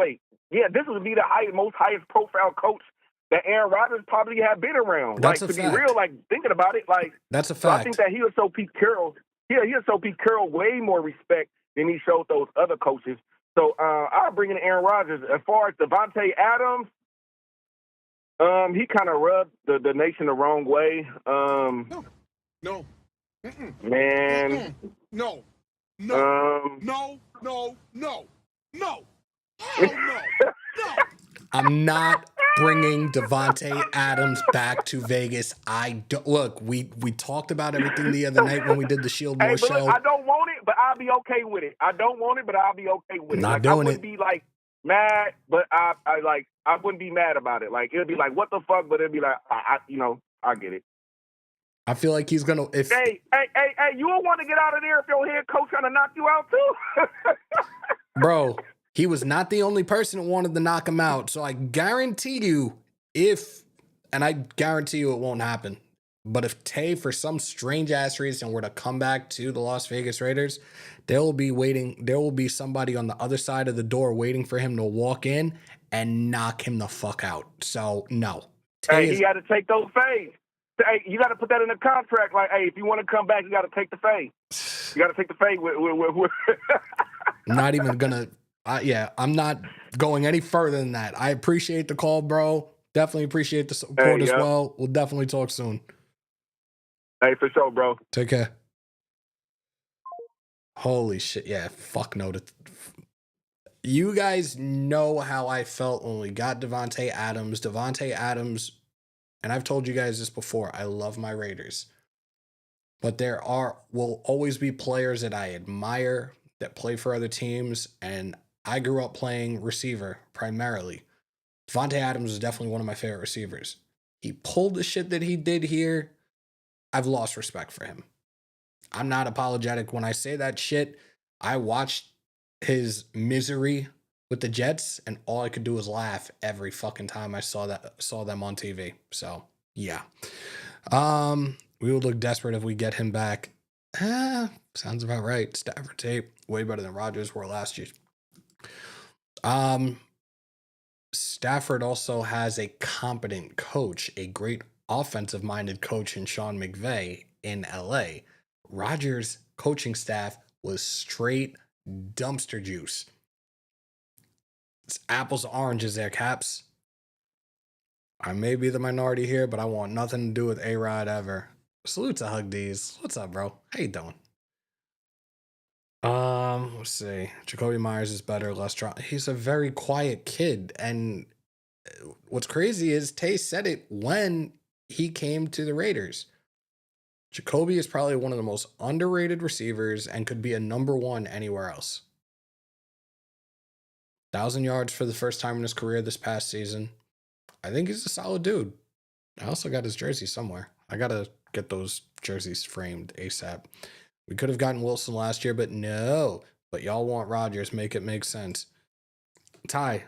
this would be the highest profile coach that Aaron Rodgers probably had been around. That's like, a to fact. be real, like thinking about it, like that's a fact. So I think that he'll show Pete Carroll. He'll show Pete Carroll way more respect than he showed those other coaches. So I'll bring in Aaron Rodgers. As far as Devontae Adams, he kind of rubbed the nation the wrong way. No. Man. No. Hell no. I'm not bringing Devontae Adams back to Vegas. Look, we talked about everything the other night when we did the Shield More show. Look, I don't want it, but I'll be okay with it. I don't want it, but I'll be okay with it. Not like, doing I wouldn't be like mad, but I wouldn't be mad about it. Like, it'll be like, what the fuck? But it'll be like, I get it. I feel like he's gonna. Hey, you don't want to get out of there if your head coach trying to knock you out too, bro. He was not the only person who wanted to knock him out. So I guarantee you, and I guarantee you it won't happen, but if Tay, for some strange ass reason, were to come back to the Las Vegas Raiders, there will be somebody on the other side of the door waiting for him to walk in and knock him the fuck out. So no. He got to take those fades. Hey, you got to put that in the contract. Like, hey, if you want to come back, you got to take the fade. You got to take the fade with I'm not even gonna. I'm not going any further than that. I appreciate the call, bro. Definitely appreciate the support as well. We'll definitely talk soon. Hey, for sure, bro. Take care. Holy shit. Yeah, fuck no. You guys know how I felt when we got Devontae Adams. And I've told you guys this before, I love my Raiders. But will always be players that I admire that play for other teams, and I grew up playing receiver primarily. Devontae Adams is definitely one of my favorite receivers. He pulled the shit that he did here. I've lost respect for him. I'm not apologetic when I say that shit. I watched his misery with the Jets, and all I could do was laugh every fucking time I saw them on TV. So yeah. We would look desperate if we get him back. Sounds about right. Stafford tape, way better than Rodgers were last year. Stafford also has a competent coach, a great offensive minded coach in Sean McVay in LA. Rodgers' coaching staff was straight dumpster juice. It's apples to oranges there, Caps. I may be the minority here, but I want nothing to do with A-Rod ever. Salute to Hug D's. What's up, bro? How you doing? Let's see. Jacoby Myers is better, less drama. He's a very quiet kid, and what's crazy is Tay said it when he came to the Raiders. Jacoby is probably one of the most underrated receivers and could be a number one anywhere else. 1,000 yards for the first time in his career this past season. I think he's a solid dude. I also got his jersey somewhere. I gotta get those jerseys framed ASAP. We could have gotten Wilson last year, but no. But y'all want Rodgers. Make it make sense. Ty,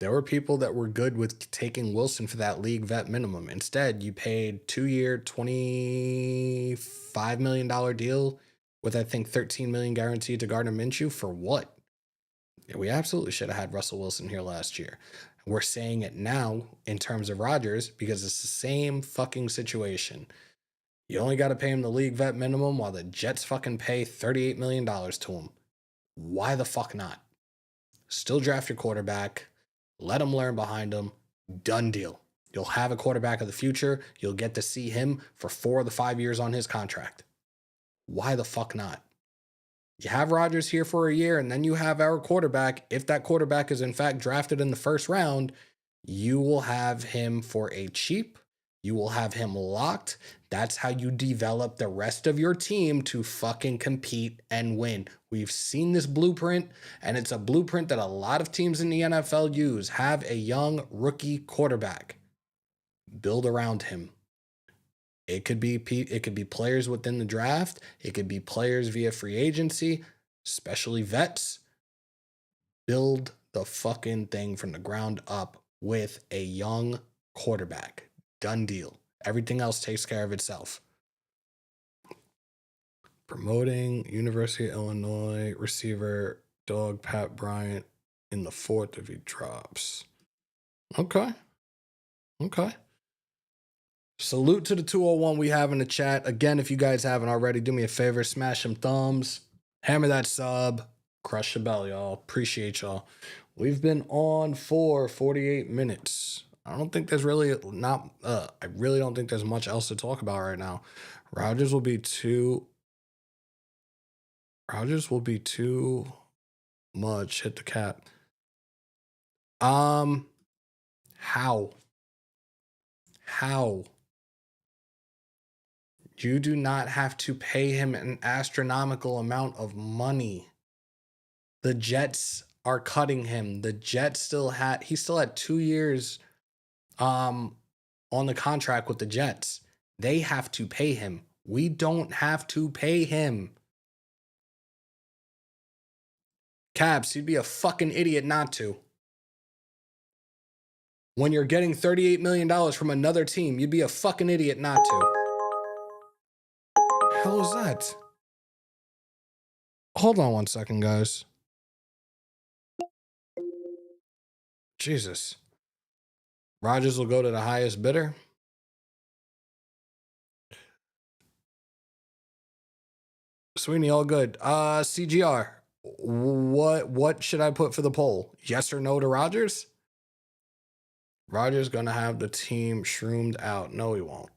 there were people that were good with taking Wilson for that league vet minimum. Instead, you paid 2-year, $25 million deal with, I think, $13 million guaranteed to Gardner Minshew for what? Yeah, we absolutely should have had Russell Wilson here last year. We're saying it now in terms of Rodgers because it's the same fucking situation. You only got to pay him the league vet minimum while the Jets fucking pay $38 million to him. Why the fuck not? Still draft your quarterback. Let him learn behind him. Done deal. You'll have a quarterback of the future. You'll get to see him for 4 of the 5 years on his contract. Why the fuck not? You have Rodgers here for a year, and then you have our quarterback. If that quarterback is in fact drafted in the first round, you will have him for a cheap. You will have him locked. That's how you develop the rest of your team to fucking compete and win. We've seen this blueprint, and it's a blueprint that a lot of teams in the NFL use. Have a young rookie quarterback. Build around him. It could be players within the draft. It could be players via free agency, especially vets. Build the fucking thing from the ground up with a young quarterback. Done deal. Everything else takes care of itself. Promoting University of Illinois receiver Doug Pat Bryant in the 4th if he drops. Okay. Salute to the 201 we have in the chat. Again, if you guys haven't already, do me a favor, smash some thumbs, hammer that sub, crush the bell, y'all. Appreciate y'all. We've been on for 48 minutes. I really don't think there's much else to talk about right now. Rodgers will be too much. Hit the cap. How? You do not have to pay him an astronomical amount of money. The Jets are cutting him. The Jets he still had 2 years on the contract with the Jets. They have to pay him. We don't have to pay him. Cabs, you'd be a fucking idiot not to. When you're getting $38 million from another team, you'd be a fucking idiot not to. Hell is that? Hold on one second, guys. Jesus. Rodgers will go to the highest bidder. Sweeney, all good. CGR. What should I put for the poll? Yes or no to Rodgers? Rodgers gonna have the team shroomed out. No, he won't.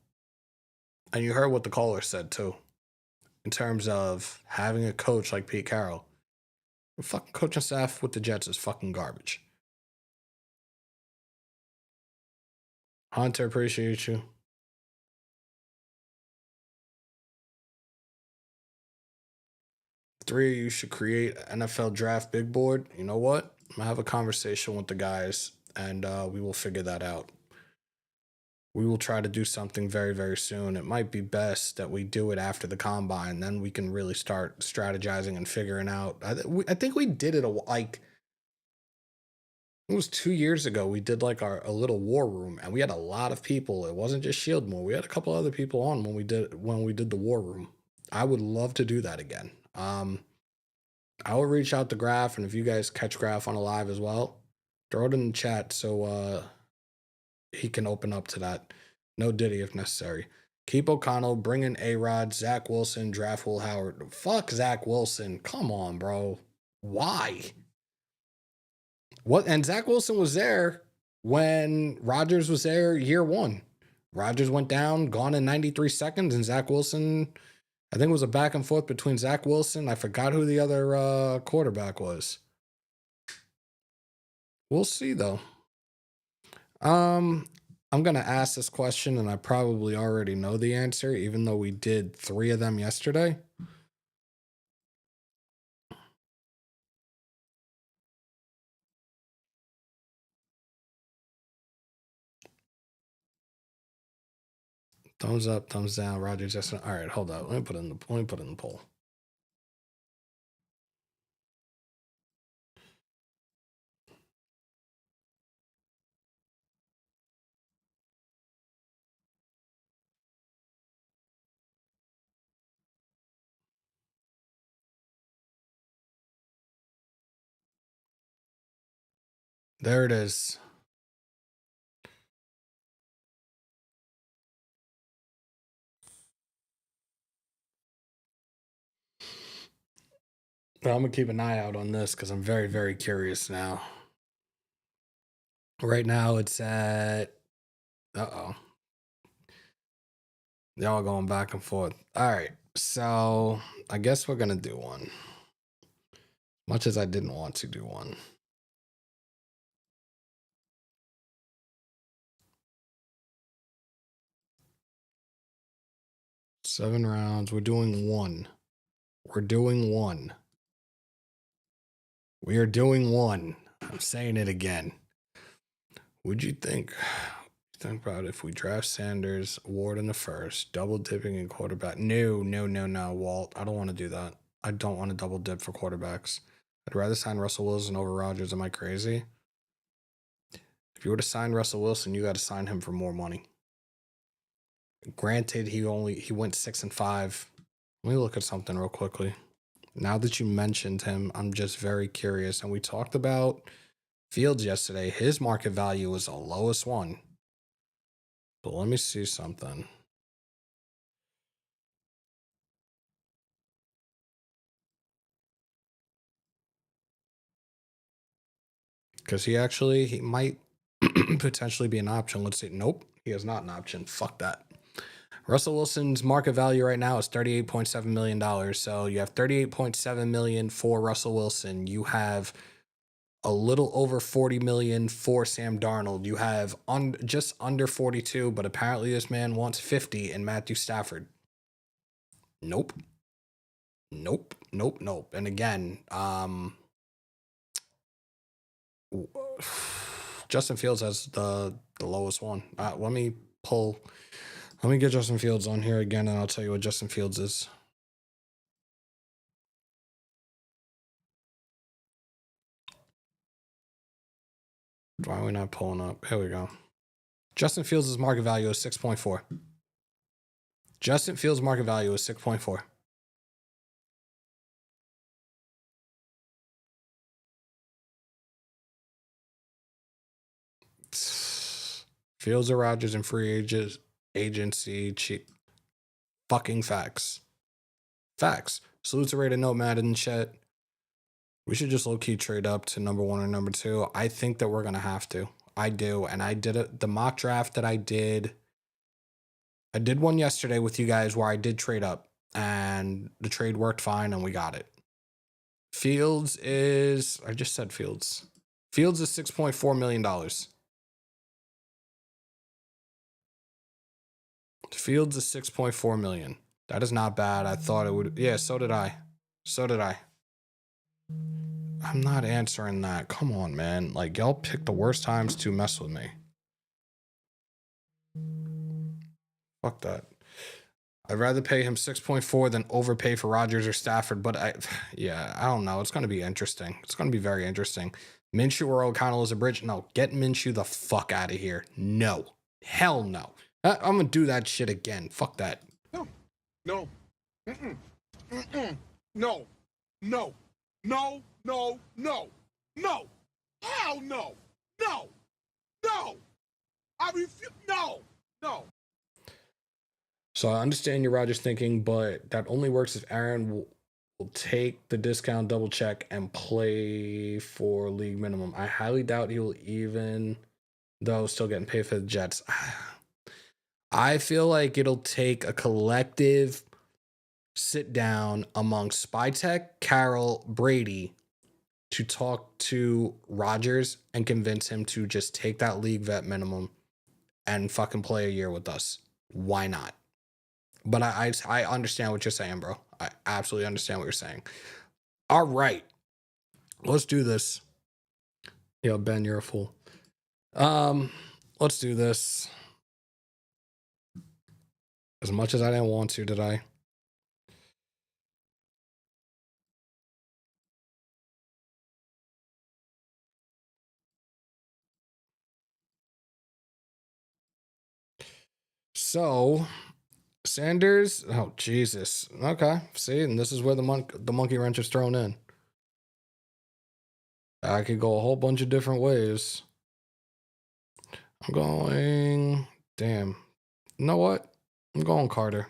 And you heard what the caller said too. In terms of having a coach like Pete Carroll. The fucking coaching staff with the Jets is fucking garbage. Hunter, appreciate you. Three of you should create an NFL draft big board. You know what? I'm gonna have a conversation with the guys and we will figure that out. We will try to do something very, very soon. It might be best that we do it after the combine. Then we can really start strategizing and figuring out. I think we did it it was 2 years ago. We did like a little war room, and we had a lot of people. It wasn't just Shieldmore. We had a couple other people on when we did the war room. I would love to do that again. I will reach out to Graf, and if you guys catch Graf on a live as well, Throw it in the chat so he can open up to that. No Diddy if necessary. Keep O'Connell, bring in A-Rod, Zach Wilson, draft Will Howard. Fuck Zach Wilson. Come on, bro. Why? What? And Zach Wilson was there when Rodgers was there year one. Rodgers went down, gone in 93 seconds, and Zach Wilson, I think it was a back and forth between Zach Wilson. I forgot who the other quarterback was. We'll see, though. I'm going to ask this question, and I probably already know the answer, even though we did 3 of them yesterday. Thumbs up, thumbs down. Rodgers, Justin. All right, hold up. Let me put it in the poll. There it is. Well, I'm going to keep an eye out on this because I'm very, very curious now. Right now it's at... Uh-oh. Y'all going back and forth. All right. So I guess we're going to do one. Much as I didn't want to do one. Seven rounds. We're doing one. We're doing one. We are doing one. I'm saying it again. Would you think about if we draft Sanders, Ward in the first, double dipping in quarterback? No, Walt. I don't want to do that. I don't want to double dip for quarterbacks. I'd rather sign Russell Wilson over Rodgers. Am I crazy? If you were to sign Russell Wilson, you got to sign him for more money. Granted, he went 6-5. Let me look at something real quickly. Now that you mentioned him, I'm just very curious. And we talked about Fields yesterday. His market value was the lowest one. But let me see something. Because he might potentially be an option. Let's see. Nope, he is not an option. Fuck that. Russell Wilson's market value right now is $38.7 million. So you have $38.7 million for Russell Wilson. You have a little over $40 million for Sam Darnold. You have just under 42, but apparently this man wants 50 in Matthew Stafford. Nope. And again, Justin Fields has the lowest one. Let me get Justin Fields on here again, and I'll tell you what Justin Fields is. Why are we not pulling up? Here we go. Justin Fields' market value is 6.4. Justin Fields' market value is 6.4. Fields or Rodgers and free agency cheap. Fucking facts. Facts. Salute to Rated Nomad in chat. We should just low-key trade up to number 1 or number 2. I think that we're going to have to. I do. And I did it. The mock draft that I did one yesterday with you guys where I did trade up. And the trade worked fine and we got it. Fields is... I just said Fields. Fields is $6.4 million. Fields is $6.4 million. That is not bad. I thought it would... Yeah, so did I. I'm not answering that. Come on, man. Like, y'all pick the worst times to mess with me. Fuck that. I'd rather pay him 6.4 than overpay for Rodgers or Stafford, but I don't know. It's going to be interesting. It's going to be very interesting. Minshew or O'Connell is a bridge? No, get Minshew the fuck out of here. No. Hell no. I'm going to do that shit again. Fuck that. No. No. Hell no. No. No. I refuse. No. No. So I understand your Rogers thinking, but that only works if Aaron will take the discount double check and play for league minimum. I highly doubt he will, even though still getting paid for the Jets. I feel like it'll take a collective sit down among Spytek, Carroll, Brady to talk to Rogers and convince him to just take that league vet minimum and fucking play a year with us. Why not? But I understand what you're saying, bro. I absolutely understand what you're saying. All right. Let's do this. Yo, Ben, you're a fool. Let's do this. As much as I didn't want to, did I? So, Sanders, oh Jesus. Okay. See, and this is where the monkey wrench is thrown in. I could go a whole bunch of different ways. I'm going, damn. You know what? I'm going Carter.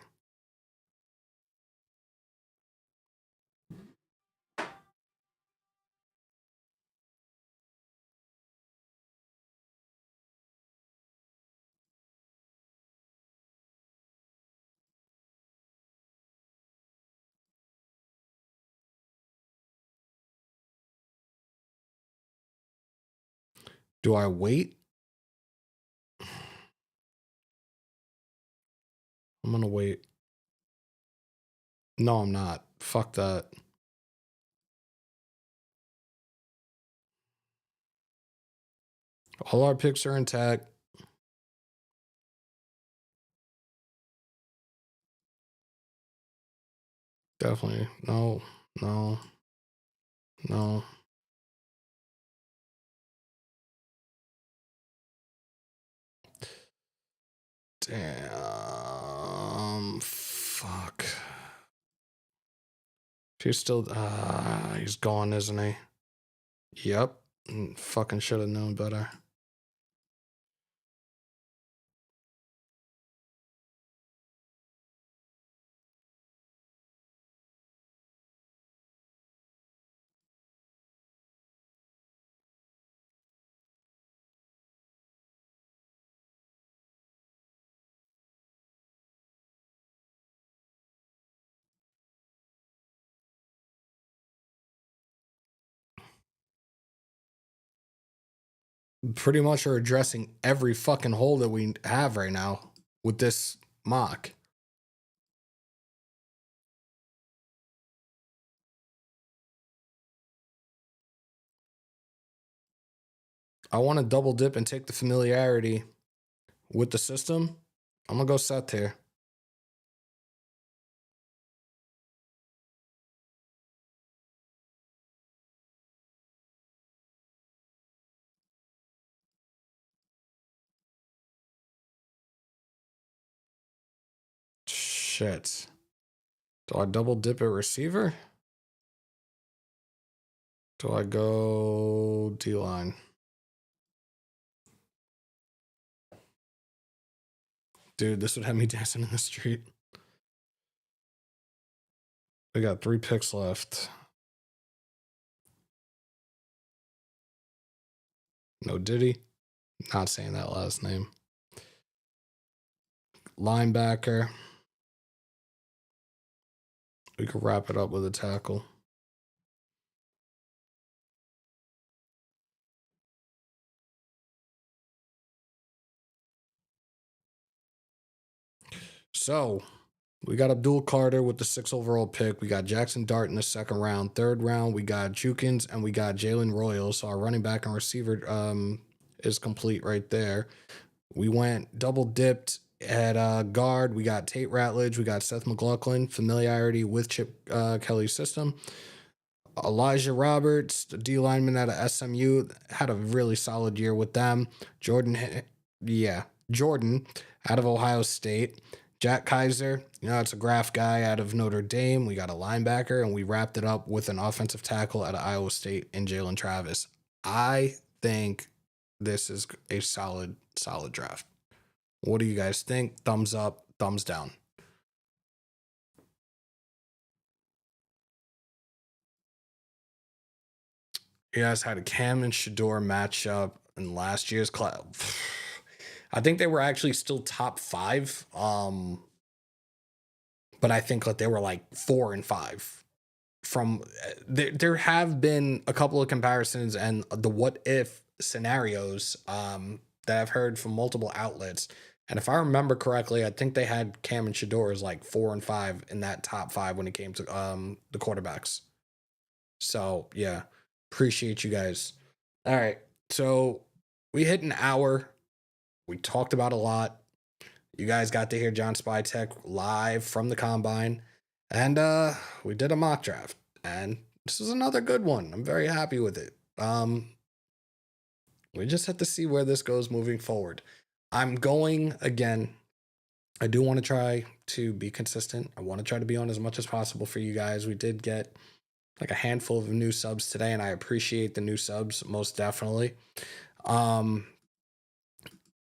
Do I wait? I'm gonna wait. No, I'm not. Fuck that. All our picks are intact. Definitely. No, no, no. Damn. Fuck. He's still, he's gone, isn't he? Yep. Fucking should have known better. Pretty much are addressing every fucking hole that we have right now with this mock. I want to double dip and take the familiarity with the system. I'm gonna go Seth here. Shit. Do I double dip at receiver? Do I go D-line? Dude, this would have me dancing in the street. We got 3 picks left. No Diddy. Not saying that last name. Linebacker. We could wrap it up with a tackle. So we got Abdul Carter with the 6th overall pick. We got Jackson Dart in the 2nd round. 3rd round, we got Jukins and we got Jalen Royal. So our running back and receiver is complete right there. We went double dipped at guard. We got Tate Ratledge. We got Seth McLaughlin. Familiarity with Chip Kelly's system. Elijah Roberts, the D lineman out of SMU, had a really solid year with them. Jordan out of Ohio State. Jack Kaiser, it's a graph guy out of Notre Dame. We got a linebacker, and we wrapped it up with an offensive tackle out of Iowa State in Jalen Travis. I think this is a solid draft. What do you guys think? Thumbs up, thumbs down. You guys had a Cam and Shador matchup in last year's class. I think they were actually still top 5. But I think that they were like 4 and 5. From there have been a couple of comparisons and the what if scenarios that I've heard from multiple outlets. And if I remember correctly, I think they had Cam and Shador as like 4 and 5 in that top 5 when it came to the quarterbacks. So yeah, appreciate you guys. All right, so we hit an hour. We talked about a lot. You guys got to hear John Spytek live from the combine, and we did a mock draft, and this is another good one. I'm very happy with it. We just have to see where this goes moving forward. I'm going again. I do want to try to be consistent. I want to try to be on as much as possible for you guys. We did get like a handful of new subs today, and I appreciate the new subs most definitely.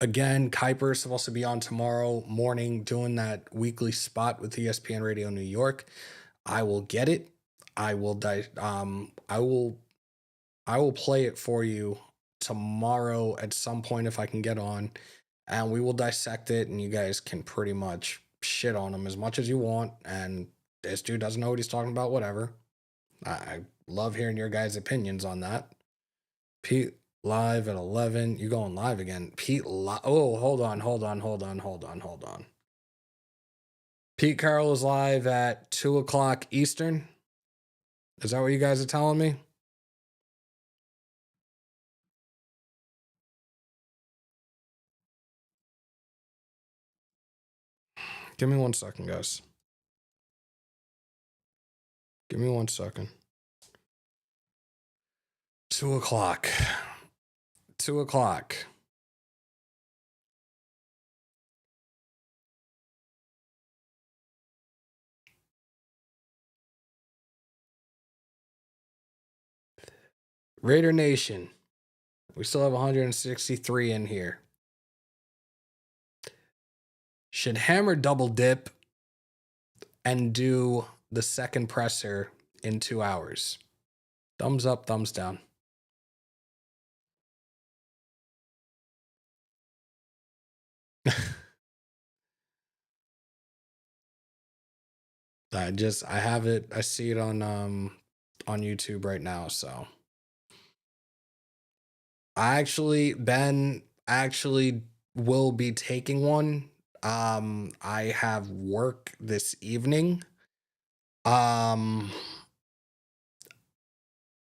Again, Kuiper is supposed to be on tomorrow morning doing that weekly spot with ESPN Radio New York. I will get it. I will play it for you tomorrow at some point if I can get on, and we will dissect it, and you guys can pretty much shit on him as much as you want. And this dude doesn't know what he's talking about, whatever. I love hearing your guys' opinions on that. Pete live at 11. You going live again? Pete oh, hold on. Pete Carroll is live at 2 o'clock Eastern. Is that what you guys are telling me? Give me 1 second, guys. Give me 1 second. 2 o'clock. 2 o'clock. Raider Nation. We still have 163 in here. Should Hammer double dip and do the second presser in 2 hours? Thumbs up, thumbs down. I have it. I see it on YouTube right now. So Ben actually will be taking one. I have work this evening. All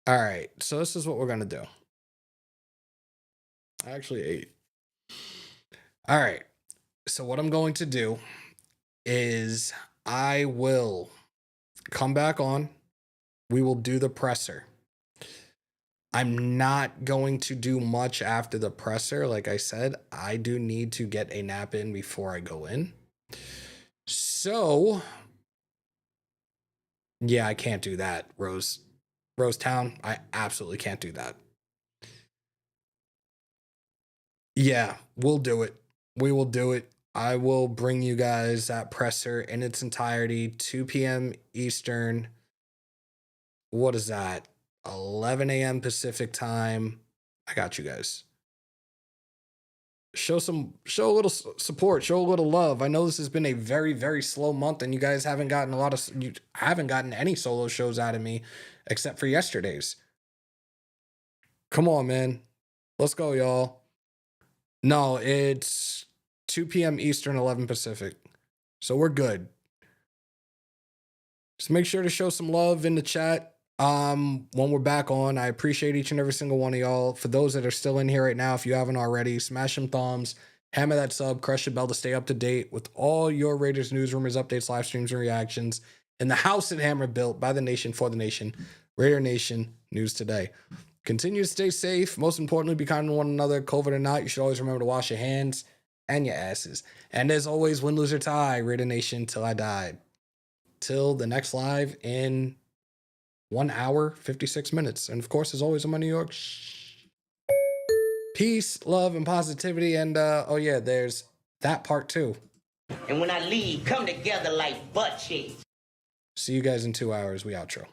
right. So this is what we're gonna do. I actually ate. All right. So what I'm going to do is I will come back on. We will do the presser. I'm not going to do much after the presser. Like I said, I do need to get a nap in before I go in. So, yeah, I can't do that, Rosetown. I absolutely can't do that. Yeah, we'll do it. We will do it. I will bring you guys that presser in its entirety, 2 p.m. Eastern. What is that? 11 a.m. Pacific time. I got you guys. Show a little support, show a little love. I know this has been a very, very slow month, and you guys haven't gotten you haven't gotten any solo shows out of me except for yesterday's. Come on, man. Let's go, y'all. No, it's 2 p.m. Eastern, 11 Pacific. So we're good. Just make sure to show some love in the chat. When we're back on, I appreciate each and every single one of y'all. For those that are still in here right now, if you haven't already, smash some thumbs, hammer that sub, crush the bell to stay up to date with all your Raiders news, rumors, updates, live streams, and reactions in the house that Hammer built by the nation for the nation. Raider Nation News Today. Continue to stay safe. Most importantly, be kind to one another. COVID or not, you should always remember to wash your hands and your asses. And as always, win, lose, or tie, Raider Nation till I died. Till the next live in 1 hour, 56 minutes. And of course, as always, I'm in New York. Peace. Peace, love, and positivity. And oh yeah, there's that part too. And when I leave, come together like butt cheeks. See you guys in 2 hours. We outro.